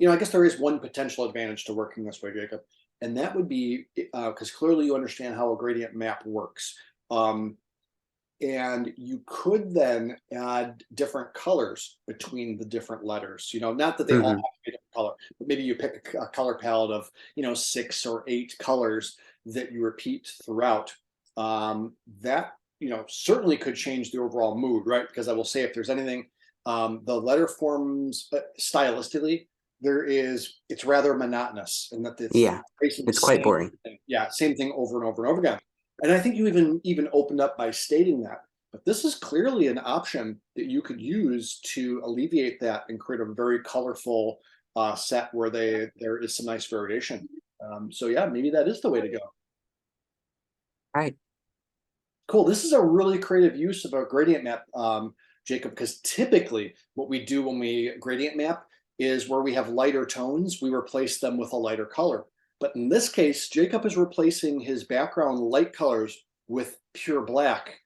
I guess there is one potential advantage to working this way, Jacob, and that would be because clearly you understand how a gradient map works. And you could then add different colors between the different letters, not that they all have to be a different color, but maybe you pick a color palette of, 6 or 8 colors that you repeat throughout. That, certainly could change the overall mood, right? Because I will say, if there's anything, the letter forms stylistically, it's rather monotonous and that it's quite boring. Yeah, same thing over and over and over again. And I think you even opened up by stating that. But this is clearly an option that you could use to alleviate that and create a very colorful set where there is some nice variation. So yeah, maybe that is the way to go. Right. Cool. This is a really creative use of a gradient map, Jacob, because typically what we do when we gradient map is where we have lighter tones, we replace them with a lighter color. But in this case, Jacob is replacing his background light colors with pure black,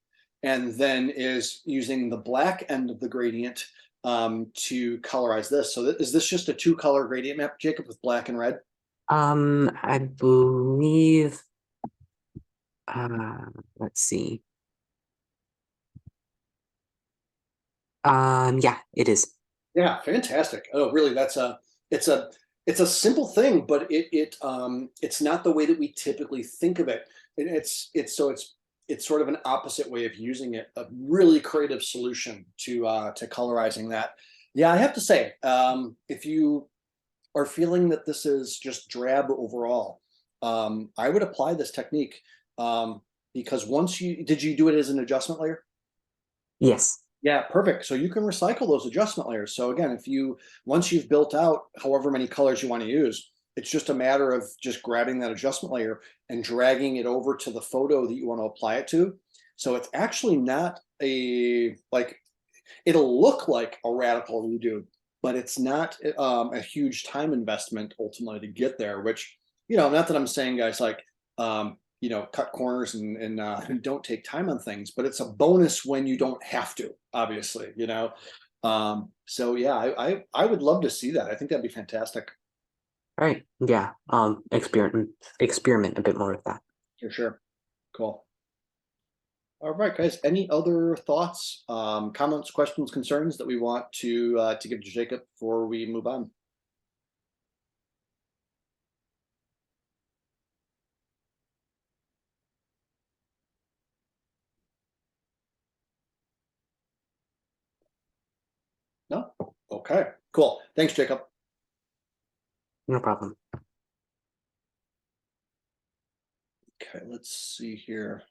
and then is using the black end of the gradient to colorize this. So is this just a 2-color gradient map, Jacob, with black and red? I believe, let's see. Yeah, it is. Yeah, fantastic. Oh, really? It's a simple thing, but it's not the way that we typically think of it. And it's sort of an opposite way of using it. A really creative solution to colorizing that. Yeah, I have to say, if you are feeling that this is just drab overall, I would apply this technique, because did you do it as an adjustment layer? Yes. Yeah, perfect. So you can recycle those adjustment layers. So again, once you've built out however many colors you want to use, it's just a matter of just grabbing that adjustment layer and dragging it over to the photo that you want to apply it to. So it's actually not it'll look like a radical redo, but it's not a huge time investment ultimately to get there, which, not that I'm saying guys cut corners and don't take time on things, but it's a bonus when you don't have to, obviously, so yeah, I would love to see that. I think that'd be fantastic. All right. Yeah. Experiment a bit more with that. For sure. Cool. All right, guys, any other thoughts, comments, questions, concerns that we want to give to Jacob before we move on? No? Okay, cool. Thanks, Jacob. No problem. Okay, let's see here.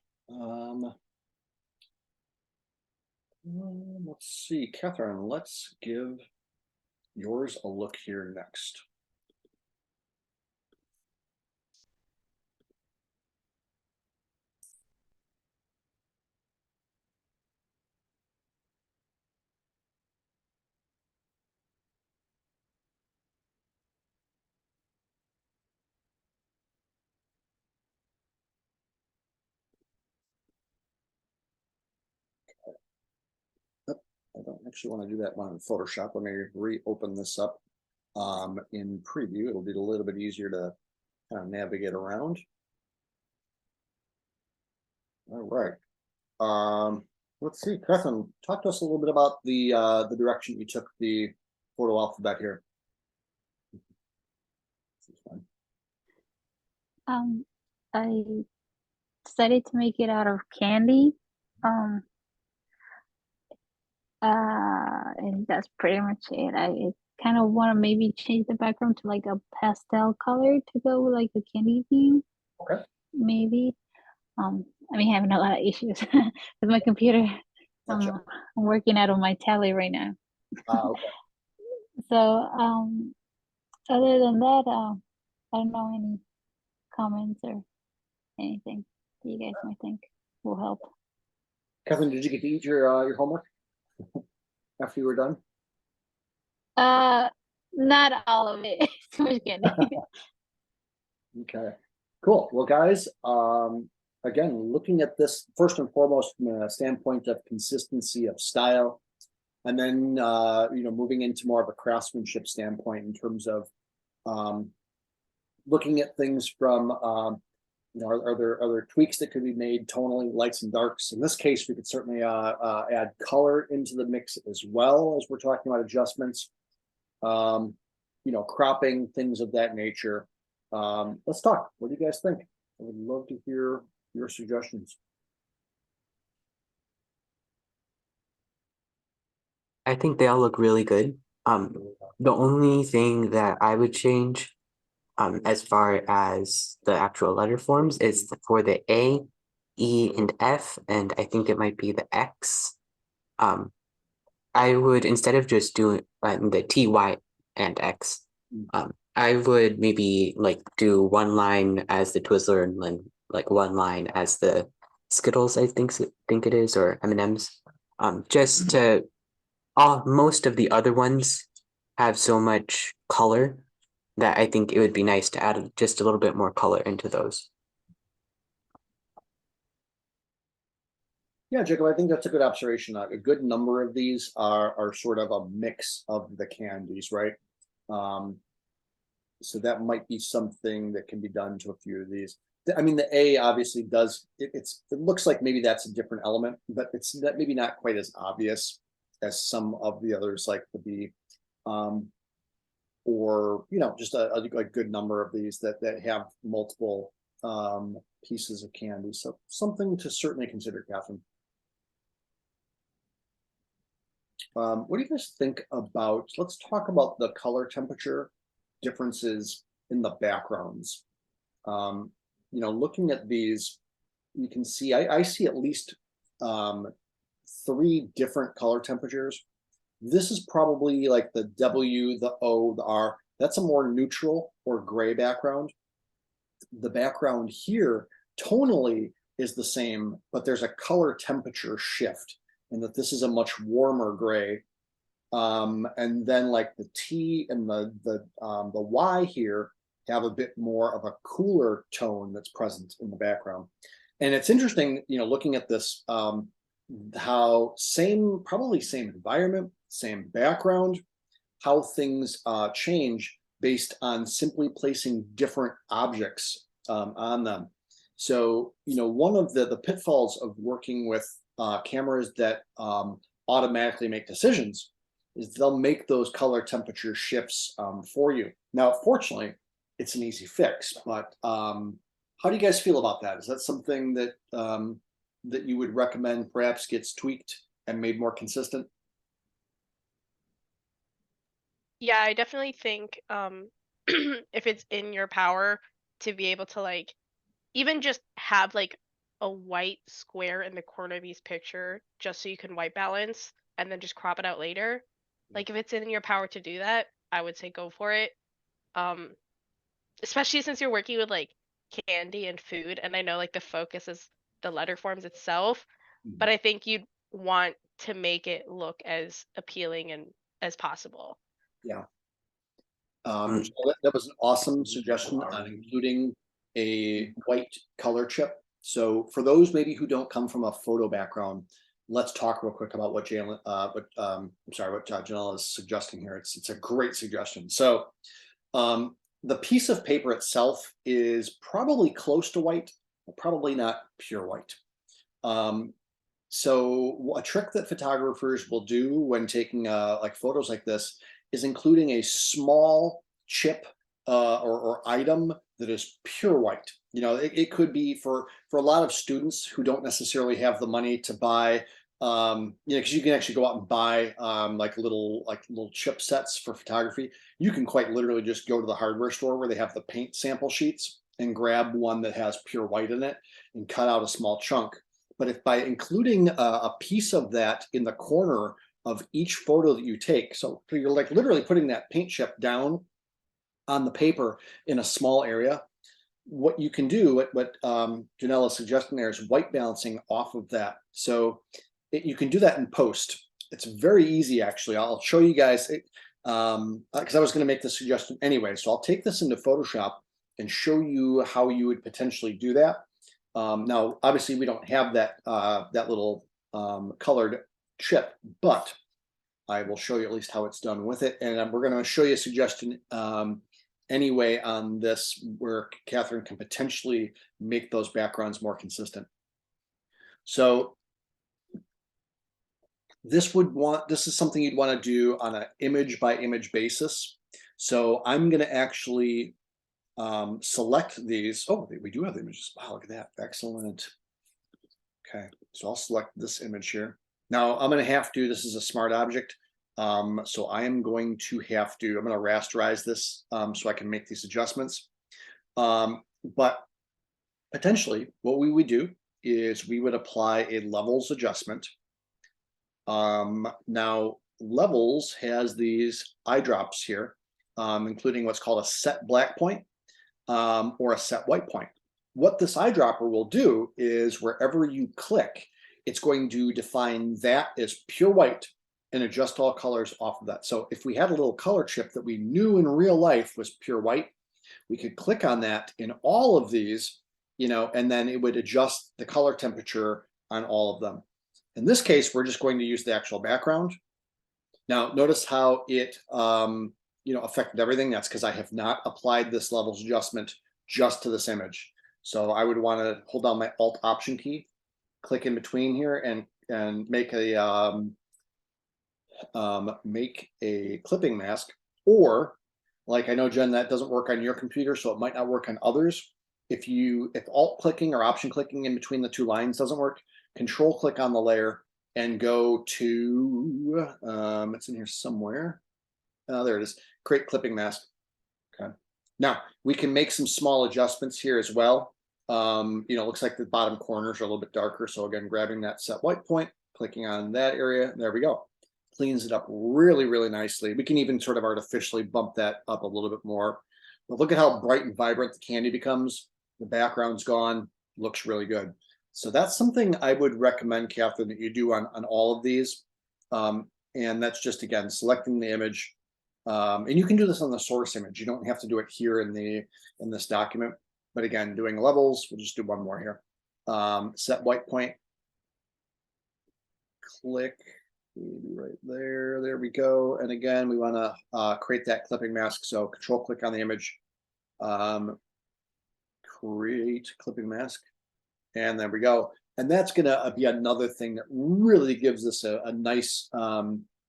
Let's see, Catherine, let's give yours a look here next. I don't actually want to do that one in Photoshop. Let me reopen this up in preview. It'll be a little bit easier to kind of navigate around. All right. Let's see, Catherine, talk to us a little bit about the direction you took the photo alphabet here. I decided to make it out of candy. And that's pretty much it. I kind of want to maybe change the background to like a pastel color to go with like the candy theme. Okay. Maybe. I'm having a lot of issues with my computer. Gotcha. I'm working out of my tablet right now. Okay. So, other than that, I don't know any comments or anything that you guys might think will help. Catherine, did you get to eat your homework after you were done? Not all of it. Too much candy. Okay, cool. Well, guys, again, looking at this first and foremost from a standpoint of consistency of style, and then moving into more of a craftsmanship standpoint in terms of looking at things from are there tweaks that could be made tonally, lights and darks? In this case, we could certainly add color into the mix as well as we're talking about adjustments, cropping, things of that nature. Let's talk. What do you guys think? I would love to hear your suggestions. I think they all look really good. The only thing that I would change, as far as the actual letter forms, is for the A, E and F, and I think it might be the X. I would, instead of just doing the T, Y, and X, I would maybe like do one line as the Twizzler and then like one line as the Skittles, I think it is, or M&Ms. Just to most of the other ones have so much color that I think it would be nice to add just a little bit more color into those. Yeah, Jacob, I think that's a good observation. A good number of these are sort of a mix of the candies, right? So that might be something that can be done to a few of these. I mean, the A obviously does, it looks like maybe that's a different element, but it's maybe not quite as obvious as some of the others, like the B. Or, you know, just a good number of these that have multiple pieces of candy. So something to certainly consider, Catherine. What do you guys think about, let's talk about the color temperature differences in the backgrounds. You know, looking at these, you can see, I see at least 3 different color temperatures. This is probably like the W, the O, the R. That's a more neutral or gray background. The background here tonally is the same, but there's a color temperature shift, and that this is a much warmer gray. And then like the T and the Y here have a bit more of a cooler tone that's present in the background. And it's interesting, you know, looking at this, how probably same environment, same background, how things change based on simply placing different objects on them. So, you know, one of the pitfalls of working with cameras that automatically make decisions is they'll make those color temperature shifts for you. Now, fortunately, it's an easy fix, but how do you guys feel about that? Is that something that that you would recommend perhaps gets tweaked and made more consistent? Yeah, I definitely think if it's in your power to be able to like even just have like a white square in the corner of each picture just so you can white balance and then just crop it out later. Like if it's in your power to do that, I would say go for it. Um especially since you're working with like candy and food, and I know like the focus is the letter forms itself, but I think you'd want to make it look as appealing and as possible. Yeah. So that was an awesome suggestion on including a white color chip. So for those maybe who don't come from a photo background, let's talk real quick about what Janelle is suggesting here. It's a great suggestion. So the piece of paper itself is probably close to white, but probably not pure white. So a trick that photographers will do when taking like photos like this is including a small chip or item that is pure white. You know, it could be for a lot of students who don't necessarily have the money to buy, you know, because you can actually go out and buy like little chip sets for photography. You can quite literally just go to the hardware store where they have the paint sample sheets and grab one that has pure white in it and cut out a small chunk. But if by including a piece of that in the corner of each photo that you take, so you're like literally putting that paint chip down on the paper in a small area, what you can do, what Janelle is suggesting there, is white balancing off of that. So you can do that in post. It's very easy, actually. I'll show you guys, because I was going to make the suggestion anyway. So I'll take this into Photoshop and show you how you would potentially do that. Now, obviously, we don't have that that little colored chip, but I will show you at least how it's done with it. And we're going to show you a suggestion anyway on this where Catherine can potentially make those backgrounds more consistent. So this is something you'd want to do on an image by image basis. So I'm going to actually select these. Oh, we do have the images. Wow, look at that. Excellent. Okay, so I'll select this image here. Now I'm going to have to, this is a smart object. So I am going to have to, I'm going to rasterize this so I can make these adjustments. But potentially what we would do is we would apply a levels adjustment. Now levels has these eyedrops here, including what's called a set black point or a set white point. What this eyedropper will do is wherever you click, it's going to define that as pure white and adjust all colors off of that. So if we had a little color chip that we knew in real life was pure white, we could click on that in all of these, you know, and then it would adjust the color temperature on all of them. In this case, we're just going to use the actual background. Now, notice how it, you know, affected everything. That's because I have not applied this levels adjustment just to this image. So I would want to hold down my Alt Option key, click in between here, and make a clipping mask. Or, like I know, Jen, that doesn't work on your computer, so it might not work on others. If Alt clicking or Option clicking in between the two lines doesn't work, Control click on the layer and go to it's in here somewhere. There it is. Create clipping mask. Okay. Now we can make some small adjustments here as well. You know, looks like the bottom corners are a little bit darker. So again, grabbing that set white point, clicking on that area, there we go. Cleans it up really, really nicely. We can even sort of artificially bump that up a little bit more. But look at how bright and vibrant the candy becomes. The background's gone, looks really good. So that's something I would recommend, Catherine, that you do on all of these. And that's just, again, selecting the image. And you can do this on the source image. You don't have to do it here in this document. But again, doing levels, we'll just do one more here. Set white point. Click right there. There we go. And again, we want to create that clipping mask. So Control click on the image. Create clipping mask. And there we go. And that's going to be another thing that really gives us a nice,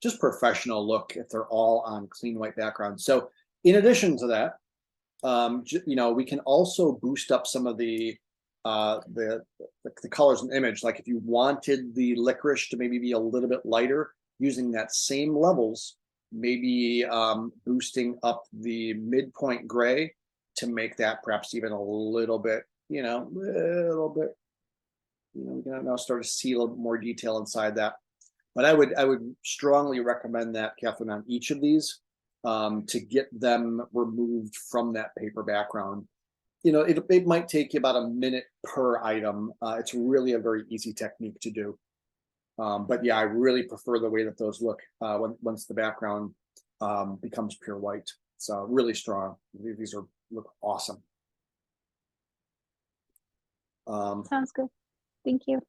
just professional look if they're all on clean white backgrounds. So in addition to that, you know, we can also boost up some of the colors in the image. Like if you wanted the licorice to maybe be a little bit lighter, using that same levels, maybe boosting up the midpoint gray to make that perhaps even a little bit, you know, we can now start to see a little bit more detail inside that. But I would strongly recommend that, Catherine, on each of these to get them removed from that paper background. You know, it might take you about a minute per item. It's really a very easy technique to do. But yeah, I really prefer the way that those look once the background becomes pure white. So really strong. These look awesome. Sounds good. Thank you.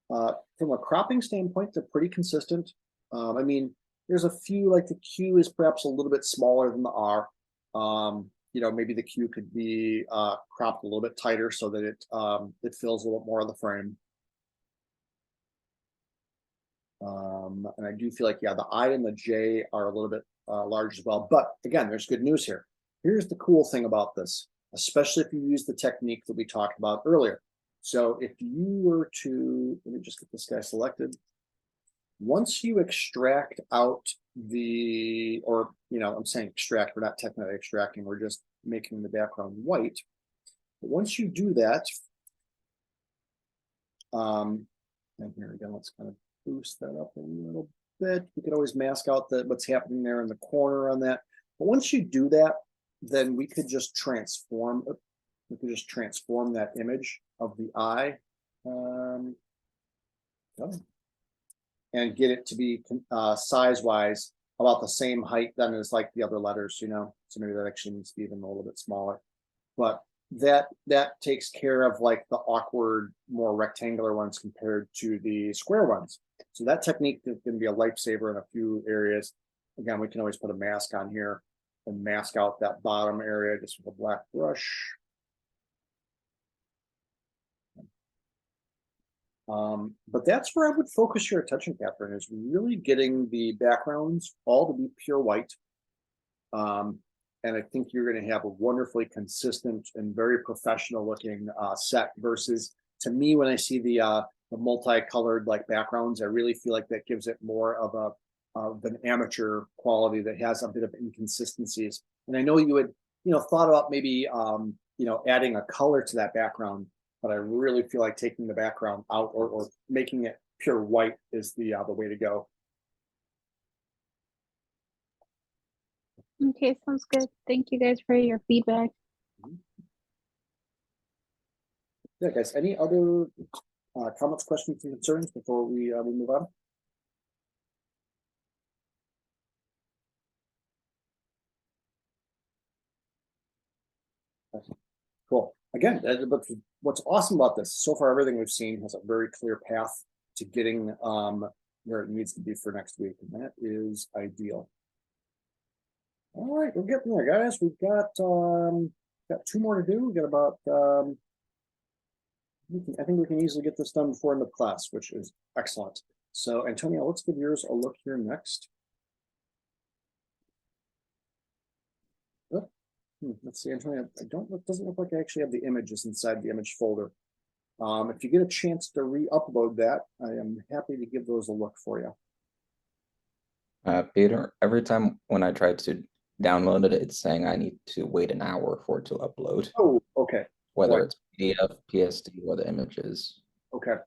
From a cropping standpoint, they're pretty consistent. I mean, there's a few, like the Q is perhaps a little bit smaller than the R. You know, maybe the Q could be cropped a little bit tighter so that it fills a little more of the frame. And I do feel like, yeah, the I and the J are a little bit large as well. But again, there's good news here. Here's the cool thing about this, especially if you use the technique that we talked about earlier. So if you were to, let me just get this guy selected. Once you extract out or, you know, I'm saying extract, we're not technically extracting, we're just making the background white. But once you do that, and here again, let's kind of boost that up a little bit. You can always mask out what's happening there in the corner on that. But once you do that, then we could just transform that image of the eye and get it to be size-wise about the same height then as like the other letters, you know. So maybe that actually needs to be even a little bit smaller. But that takes care of like the awkward, more rectangular ones compared to the square ones. So that technique is going to be a lifesaver in a few areas. Again, we can always put a mask on here and mask out that bottom area just with a black brush. But that's where I would focus your attention, Catherine, is really getting the backgrounds all to be pure white. And I think you're going to have a wonderfully consistent and very professional looking set versus, to me, when I see the multicolored like backgrounds, I really feel like that gives it more of an amateur quality that has a bit of inconsistencies. And I know you had, you know, thought about maybe adding a color to that background, but I really feel like taking the background out or making it pure white is the way to go. Okay, sounds good. Thank you guys for your feedback. Yeah, guys, any other comments, questions, and concerns before we move on? Cool. Again, what's awesome about this, so far everything we've seen has a very clear path to getting where it needs to be for next week, and that is ideal. All right, we're getting there, guys. We've got 2 more to do. We've got about I think we can easily get this done before end of class, which is excellent. So Antonio, let's give yours a look here next. Let's see, Antonio, it doesn't look like I actually have the images inside the image folder. If you get a chance to re-upload that, I am happy to give those a look for you. Peter, every time when I try to download it, it's saying I need to wait an hour for it to upload. Oh, okay. Whether Right. it's PDF, PSD, or the images. Okay.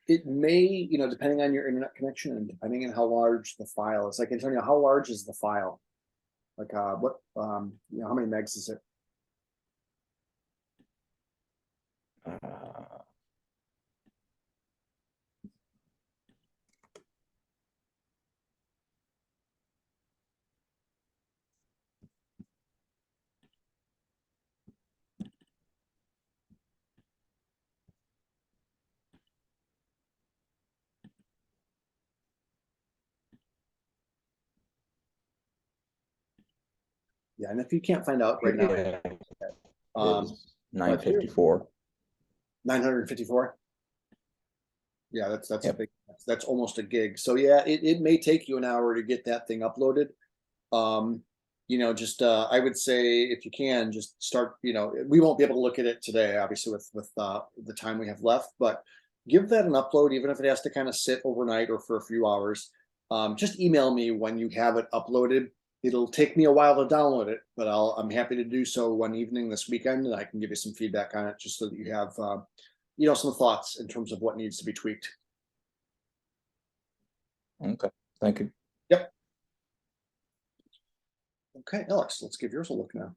It may, depending on your internet connection and depending on how large the file is. Like, Antonio, how large is the file? Like, what, how many megs is it? Yeah, and if you can't find out right now, Is 954. 954. Yeah, that's Yep. a big, that's almost a gig. So yeah, it may take you an hour to get that thing uploaded. I would say if you can just start, we won't be able to look at it today, obviously with the time we have left, but give that an upload, even if it has to kind of sit overnight or for a few hours. Just email me when you have it uploaded. It'll take me a while to download it, but I'm happy to do so one evening this weekend, and I can give you some feedback on it just so that you have, some thoughts in terms of what needs to be tweaked. Okay, thank you. Yep. Okay, Alex, let's give yours a look now.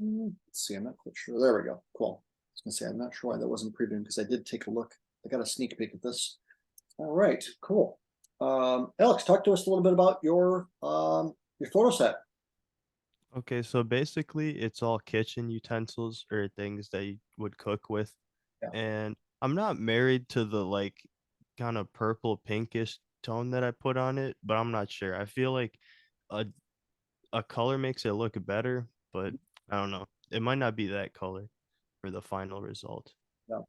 Let's see, I'm not quite sure. There we go. Cool. I was gonna say, I'm not sure why that wasn't previewed because I did take a look. I got a sneak peek at this. All right, cool. Alex, talk to us a little bit about your photo set. Okay, so basically it's all kitchen utensils or things that you would cook with. Yeah. And I'm not married to the like kind of purple pinkish tone that I put on it, but I'm not sure. I feel like a color makes it look better, but I don't know. It might not be that color for the final result. Yeah.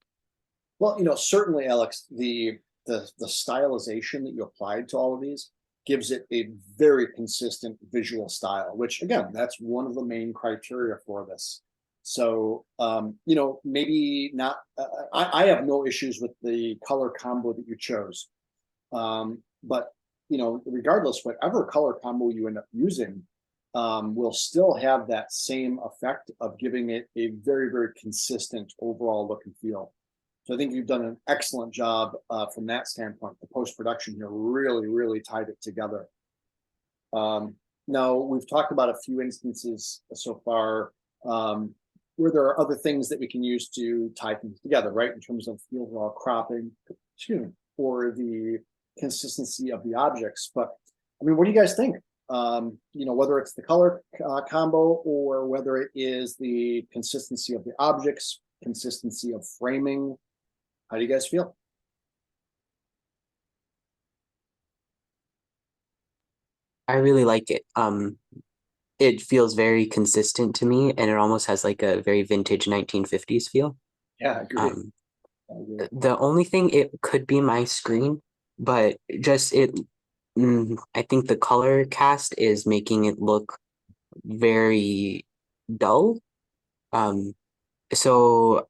Well, certainly, Alex, the stylization that you applied to all of these gives it a very consistent visual style, which again, that's one of the main criteria for this. So, maybe not, I have no issues with the color combo that you chose. But, regardless, whatever color combo you end up using, will still have that same effect of giving it a very, very consistent overall look and feel. So I think you've done an excellent job from that standpoint. The post-production here really, really tied it together. Now, we've talked about a few instances so far where there are other things that we can use to tie things together, right? In terms of the overall cropping, or the consistency of the objects. But I mean, what do you guys think? Whether it's the color combo or whether it is the consistency of the objects, consistency of framing. How do you guys feel? I really like it. It feels very consistent to me, and it almost has like a very vintage 1950s feel. Yeah, I agree. The only thing, it could be my screen, but just I think the color cast is making it look very dull. So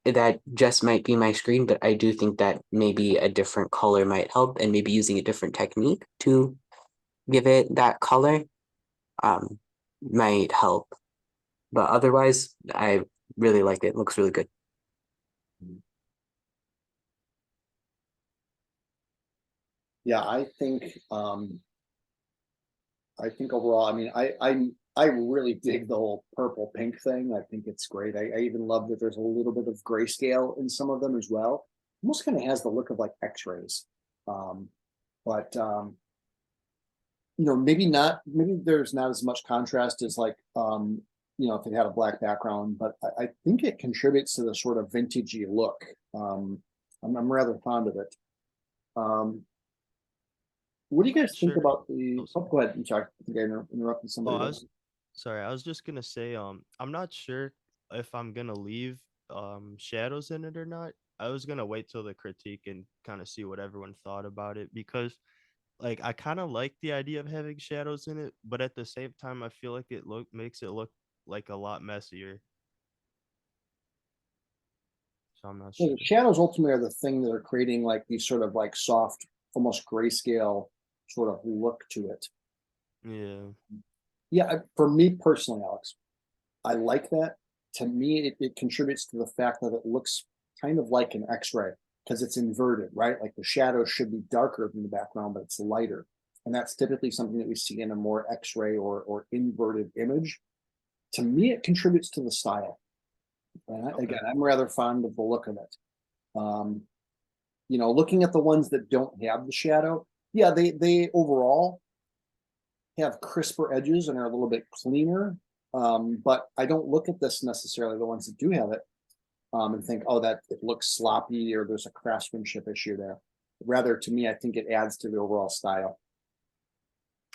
that just might be my screen, but I do think that maybe a different color might help, and maybe using a different technique to give it that color might help. But otherwise, I really like it. It looks really good. Yeah, I think overall, I mean, I really dig the whole purple pink thing. I think it's great. I even love that there's a little bit of grayscale in some of them as well. Almost kind of has the look of like X-rays. But you know, maybe there's not as much contrast as like you know, if it had a black background, but I think it contributes to the sort of vintagey look. I'm rather fond of it. What do you guys think Sure. about the? Oh, Oh, go ahead. I'm sorry. I think I interrupted Oh, somebody. sorry. I was just gonna say, I'm not sure if I'm gonna leave shadows in it or not. I was gonna wait till the critique and kind of see what everyone thought about it because, like, I kind of like the idea of having shadows in it, but at the same time, I feel like it makes it look like a lot messier. So I'm not Well, sure. the shadows ultimately are the thing that are creating like these sort of like soft, almost grayscale sort of look to it. Yeah. Yeah, for me personally, Alex, I like that. To me, it contributes to the fact that it looks kind of like an X-ray because it's inverted, right? Like the shadow should be darker than the background, but it's lighter. And that's typically something that we see in a more X-ray or inverted image. To me, it contributes to the style. And Okay. again, I'm rather fond of the look of it. You know, looking at the ones that don't have the shadow, yeah, they overall have crisper edges and are a little bit cleaner. But I don't look at this necessarily, the ones that do have it, and think, oh, that it looks sloppy or there's a craftsmanship issue there. Rather, to me, I think it adds to the overall style.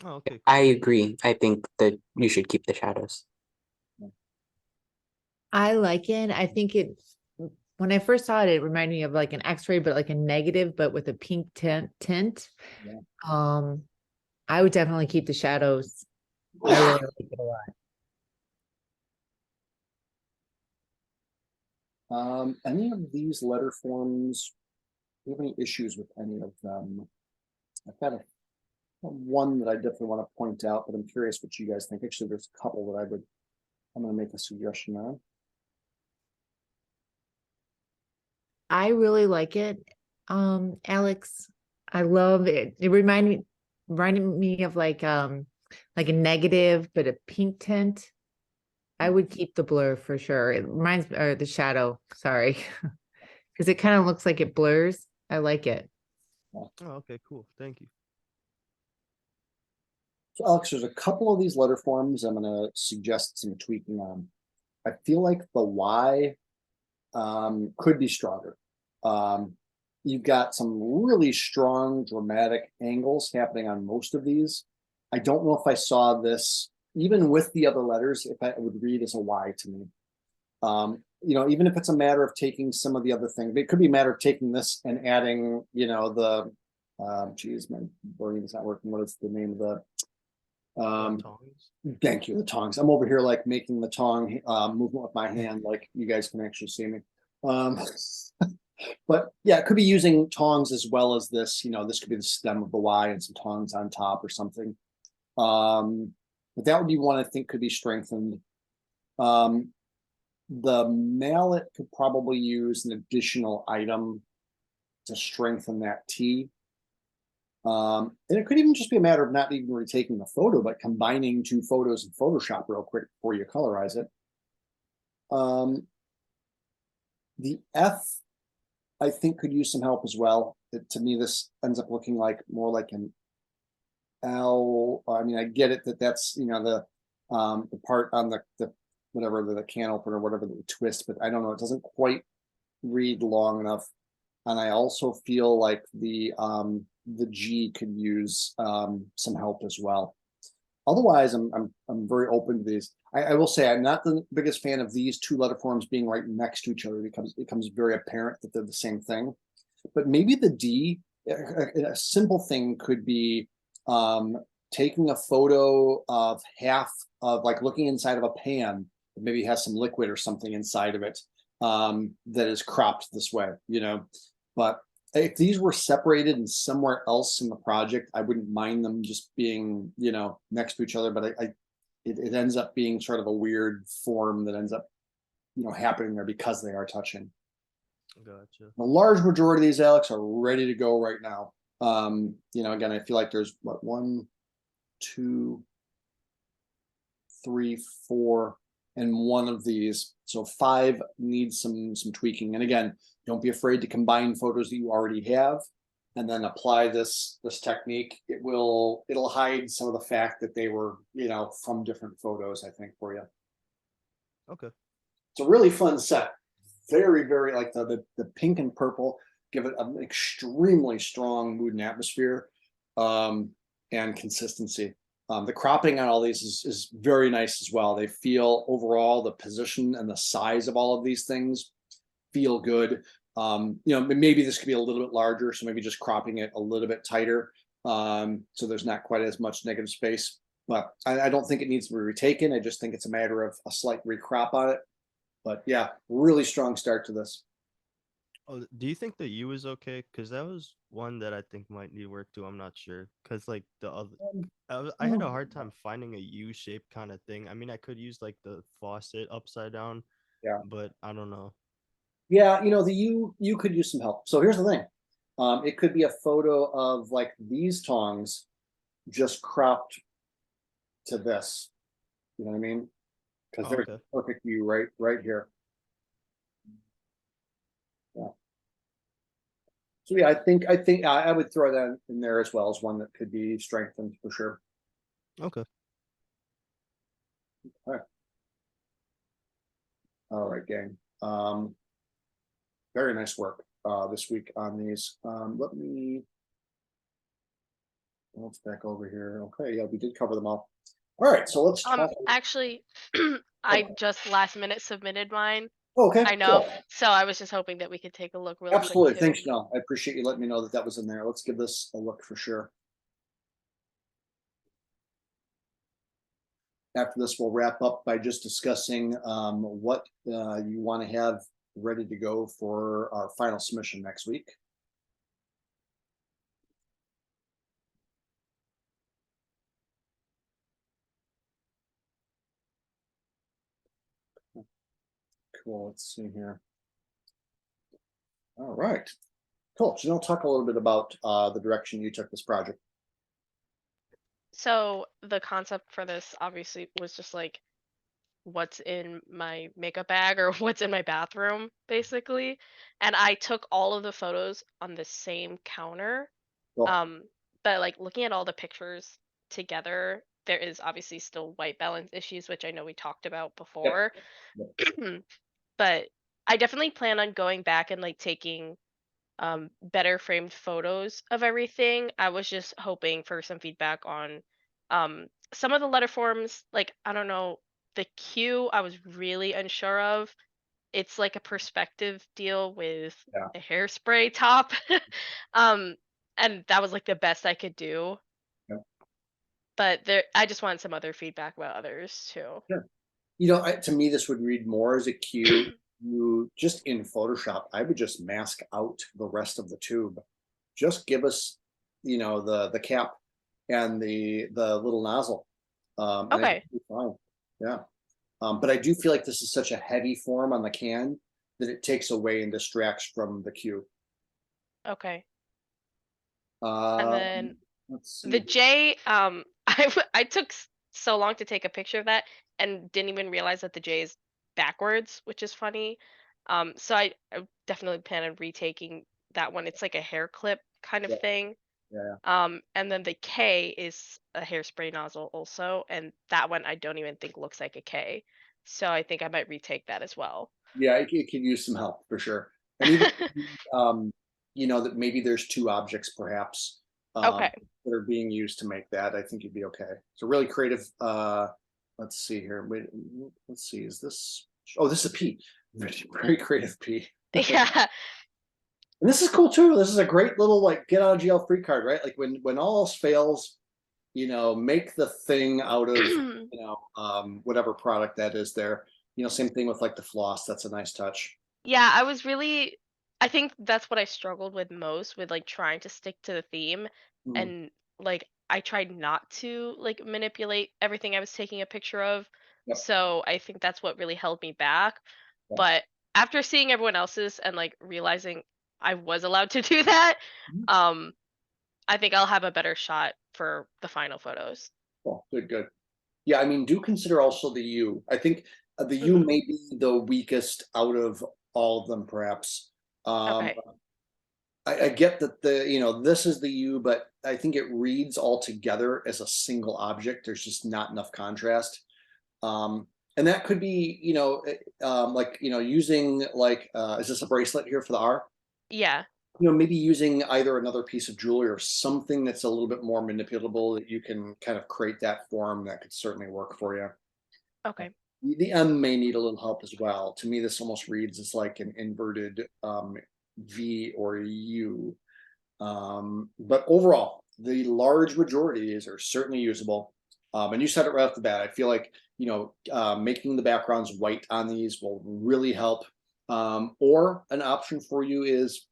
Oh, okay. I Cool. agree. I think that you should keep the shadows. I like it. I think it, when I first saw it, it reminded me of like an X-ray, but like a negative, but with a pink tint. Yeah. I would definitely keep the shadows. I really like it a lot. Any of these letter forms, do you have any issues with any of them? I've got one that I definitely want to point out, but I'm curious what you guys think. Actually, there's a couple that I'm going to make a suggestion on. I really like it. Alex, I love it. It reminded me of like a negative, but a pink tint. I would keep the blur for sure. It reminds me, or the shadow, sorry. Because it kind of looks like it blurs. I like it. Oh, okay. Cool. Thank you. So Alex, there's a couple of these letter forms I'm going to suggest some tweaking on. I feel like the Y could be stronger. You've got some really strong dramatic angles happening on most of these. I don't know if I saw this, even with the other letters, if I would read as a Y to me. You know, even if it's a matter of taking some of the other things, it could be a matter of taking this and adding, you know, the, geez, my brain is not working. What is the name of the, Tongs. thank you, the tongs. I'm over here like making the tong movement with my hand, like you guys can actually see me. But yeah, it could be using tongs as well as this, you know, this could be the stem of the Y and some tongs on top or something. But that would be one I think could be strengthened. The mallet could probably use an additional item to strengthen that T. And it could even just be a matter of not even retaking the photo, but combining two photos in Photoshop real quick before you colorize it. The F, I think, could use some help as well. To me, this ends up looking like more like an L. I mean, I get it that that's, you know, the part on the whatever the can opener or whatever the twist, but I don't know, it doesn't quite read long enough. And I also feel like the G could use some help as well. Otherwise, I'm very open to these. I will say I'm not the biggest fan of these two letter forms being right next to each other because it becomes very apparent that they're the same thing. But maybe the D, a simple thing could be taking a photo of half of like looking inside of a pan, maybe has some liquid or something inside of it that is cropped this way, but if these were separated and somewhere else in the project, I wouldn't mind them just being, next to each other, but it ends up being sort of a weird form that ends up, happening there because they are touching. Gotcha. The large majority of these, Alex, are ready to go right now. Again, I feel like there's what, 1, 2, 3, 4, and one of these. So 5 needs some tweaking. And again, don't be afraid to combine photos that you already have and then apply this technique. It'll hide some of the fact that they were, from different photos, I think, for you. Okay. It's a really fun set. Very, very like the pink and purple give it an extremely strong mood and atmosphere and consistency. The cropping on all these is very nice as well. They feel overall, the position and the size of all of these things feel good. Maybe this could be a little bit larger, so maybe just cropping it a little bit tighter, so there's not quite as much negative space. But I don't think it needs to be retaken. I just think it's a matter of a slight recrop on it. But yeah, really strong start to this. Oh, do you think the U is okay? Because that was one that I think might need work too. I'm not sure. Because like the other, I had a hard time finding a U shape kind of thing. I mean, I could use like the faucet upside down. Yeah. But I don't know. Yeah, the U could use some help. So here's the thing. It could be a photo of like these tongs just cropped to this. You know what I mean? Because there's a perfect view right here. Yeah. So yeah, I think I would throw that in there as well as one that could be strengthened for sure. Okay. All right, gang. Very nice work this week on these. Let me let's back over here. Okay, yeah, we did cover them all. All right, so let's talk. Actually, I just last minute submitted mine. Okay, I know. cool. So I was just hoping that we could take a look real Absolutely. quick too. Thanks, Janelle. I appreciate you letting me know that was in there. Let's give this a look for sure. After this, we'll wrap up by just discussing what you want to have ready to go for our final submission next week. Cool. Let's see here. All right. Cool. So, talk a little bit about the direction you took this project. So the concept for this obviously was just like what's in my makeup bag or what's in my bathroom, basically. And I took all of the photos on the same counter. Cool. But like looking at all the pictures together, there is obviously still white balance issues, which I know we talked about before. Yep. But I definitely plan on going back and like taking better framed photos of everything. I was just hoping for some feedback on some of the letter forms. Like, I don't know, the Q I was really unsure of. It's like a perspective deal with a hairspray top. And that was like the best I could do. Yeah. But I just want some other feedback about others too. Sure. To me, this would read more as a cue. You just in Photoshop, I would just mask out the rest of the tube. Just give us, the cap and the little nozzle. Okay. Fine. Yeah. But I do feel like this is such a heavy form on the can that it takes away and distracts from the cue. Okay. And then let's see. the J, I took so long to take a picture of that and didn't even realize that the J is backwards, which is funny. So I definitely plan on retaking that one. It's like a hair clip kind of thing. Yeah. And then the K is a hairspray nozzle also, and that one I don't even think looks like a K. So I think I might retake that as well. Yeah, it could use some help for sure. And even that maybe there's 2 objects perhaps Okay. that are being used to make that. I think you'd be okay. So really creative. Let's see here. Wait, let's see. Is this? Oh, this is a P. Very creative P. Yeah. And this is cool too. This is a great little like get out of jail free card, right? Like when all else fails, make the thing out of whatever product that is there. you know, same thing with like the floss. That's a nice touch. Yeah, I think that's what I struggled with most, with like trying to stick to the theme, Mhm. and like I tried not to like manipulate everything I was taking a picture of. Yep. So I think that's what really held me back. Yep. But after seeing everyone else's and like realizing I was allowed to do that, Mhm. I think I'll have a better shot for the final photos. Cool. Good, good. Yeah, I mean, do consider also the U. I think the U Mhm. may be the weakest out of all of them, perhaps. Okay. I get that you know, this is the U, but I think it reads all together as a single object. There's just not enough contrast. And that could be, you know, like, you know, using like, is this a bracelet here for the R? Yeah. You know, maybe using either another piece of jewelry or something that's a little bit more manipulatable that you can kind of create that form that could certainly work for you. Okay. The M may need a little help as well. To me, this almost reads as like an inverted V or U. But overall, the large majorities are certainly usable. And you said it right off the bat. I feel like, you know, making the backgrounds white on these will really help. Or an option for you is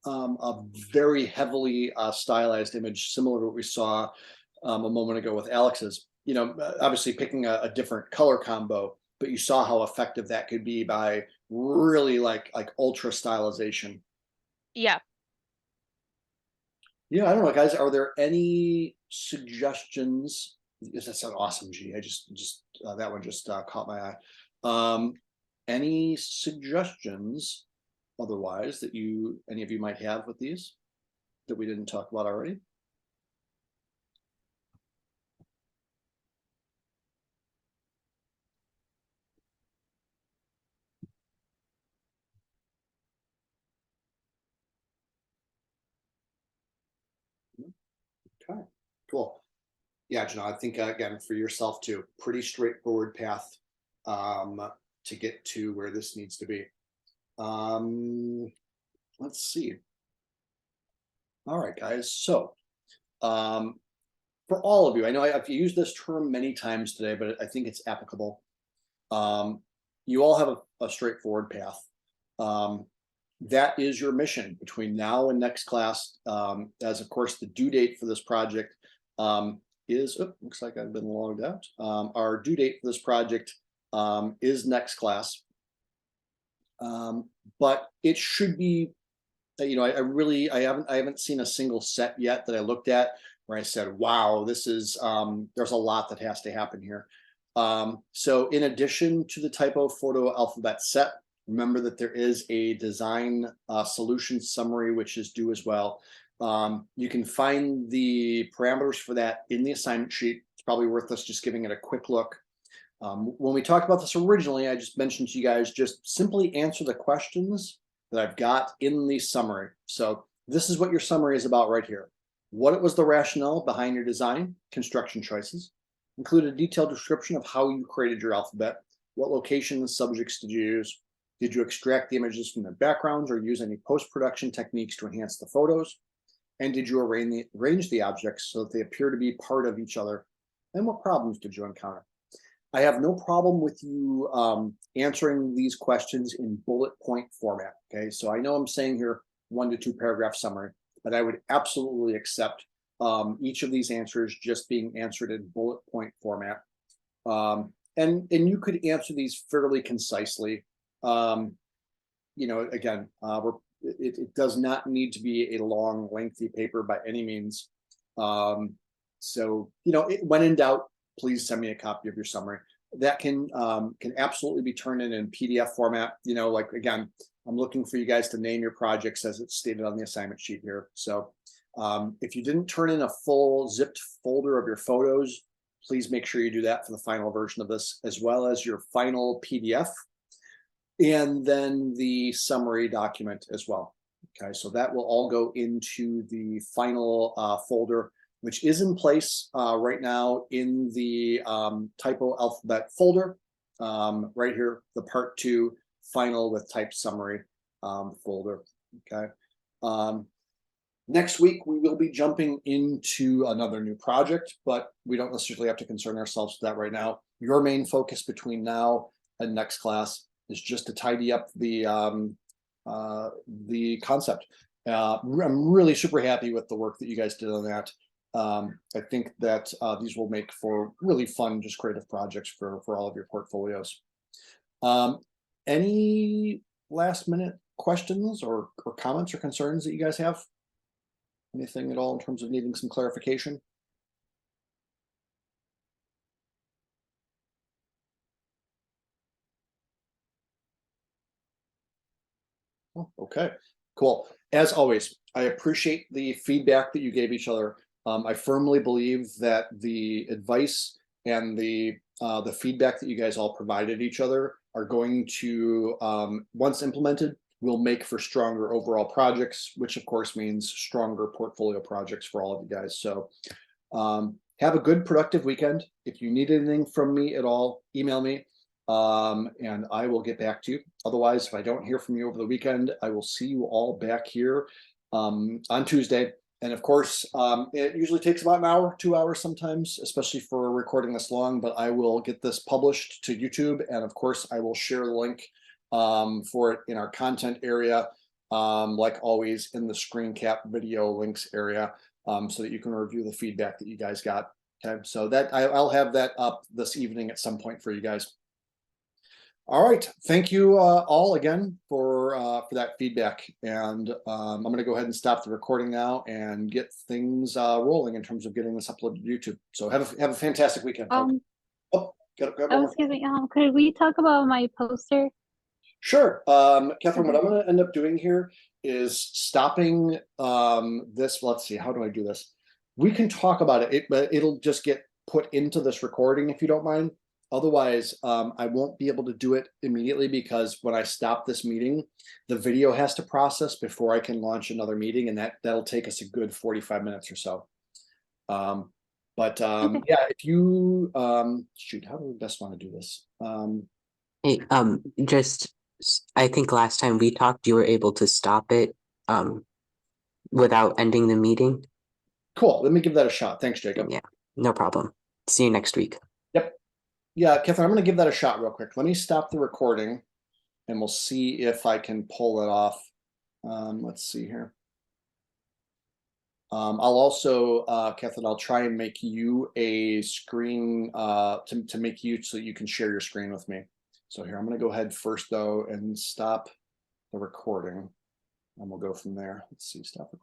a very heavily stylized image, similar to what we saw a moment ago with Alex's. You know, obviously picking a different color combo, but you saw how effective that could be by really like ultra stylization. Yeah. Yeah, I don't know, guys. Are there any suggestions? That's an awesome G. I just that one just caught my eye. Any suggestions otherwise that any of you might have with these that we didn't talk about already? Okay, cool. Yeah, John, I think again for yourself too, pretty straightforward path to get to where this needs to be. Let's see. All right, guys. So for all of you, I know I've used this term many times today, but I think it's applicable. You all have a straightforward path. That is your mission between now and next class, as of course the due date for this project is, looks like I've been logged out. Our due date for this project is next class. But it should be, you know, I haven't seen a single set yet that I looked at where I said, wow, this is, there's a lot that has to happen here. So in addition to the typo photo alphabet set, remember that there is a design solution summary, which is due as well. You can find the parameters for that in the assignment sheet. It's probably worth us just giving it a quick look. When we talked about this originally, I just mentioned to you guys, just simply answer the questions that I've got in the summary. So this is what your summary is about right here. What was the rationale behind your design, construction choices, include a detailed description of how you created your alphabet, what location and subjects did you use, did you extract the images from their backgrounds or use any post-production techniques to enhance the photos, and did you arrange the objects so that they appear to be part of each other, and what problems did you encounter? I have no problem with you answering these questions in bullet point format. Okay, so I know I'm saying here 1 to 2 paragraph summary, but I would absolutely accept each of these answers just being answered in bullet point format. And you could answer these fairly concisely. You know, again, it does not need to be a long, lengthy paper by any means. So, you know, when in doubt, please send me a copy of your summary. That can absolutely be turned in PDF format. You know, like again, I'm looking for you guys to name your projects as it's stated on the assignment sheet here. So if you didn't turn in a full zipped folder of your photos, please make sure you do that for the final version of this, as well as your final PDF, and then the summary document as well. Okay, so that will all go into the final folder, which is in place right now in the typo alphabet folder, right here, the part 2 final with type summary folder. Okay. Next week, we will be jumping into another new project, but we don't necessarily have to concern ourselves with that right now. Your main focus between now at next class is just to tidy up the concept. I'm really super happy with the work that you guys did on that. I think that these will make for really fun, just creative projects for all of your portfolios. Any last minute questions or comments or concerns that you guys have? Anything at all in terms of needing some clarification? Oh, okay, cool. As always, I appreciate the feedback that you gave each other. I firmly believe that the advice and the feedback that you guys all provided each other are going to, once implemented, will make for stronger overall projects, which of course means stronger portfolio projects for all of you guys. So have a good, productive weekend. If you need anything from me at all, email me. And I will get back to you. Otherwise, if I don't hear from you over the weekend, I will see you all back here on Tuesday. And of course, it usually takes about an hour, 2 hours sometimes, especially for recording this long, but I will get this published to YouTube. And of course, I will share the link for it in our content area, like always in the screen cap video links area, so that you can review the feedback that you guys got. Okay, so that I'll have that up this evening at some point for you guys. All right, thank you all again for that feedback, and I'm going to go ahead and stop the recording now and get things rolling in terms of getting this uploaded to YouTube. So have a fantastic weekend. Oh, excuse me. Could we talk about my poster? Sure, Catherine. What I'm going to end up doing here is stopping this. Let's see, how do I do this? We can talk about it, but it'll just get put into this recording if you don't mind. Otherwise, I won't be able to do it immediately because when I stop this meeting, the video has to process before I can launch another meeting, and that'll take us a good 45 minutes or so. Okay. Yeah, if you shoot, how do we best want to do this? Hey, I think last time we talked, you were able to stop it without ending the meeting. Cool. Let me give that a shot. Thanks, Jacob. Yeah, no problem. See you next week. Yep. Yeah, Catherine, I'm going to give that a shot real quick. Let me stop the recording and we'll see if I can pull it off. Let's see here. I'll also, Catherine, I'll try and make you a screen to make you so you can share your screen with me. So here, I'm going to go ahead first, though, and stop the recording, and we'll go from there. Let's see, stop recording.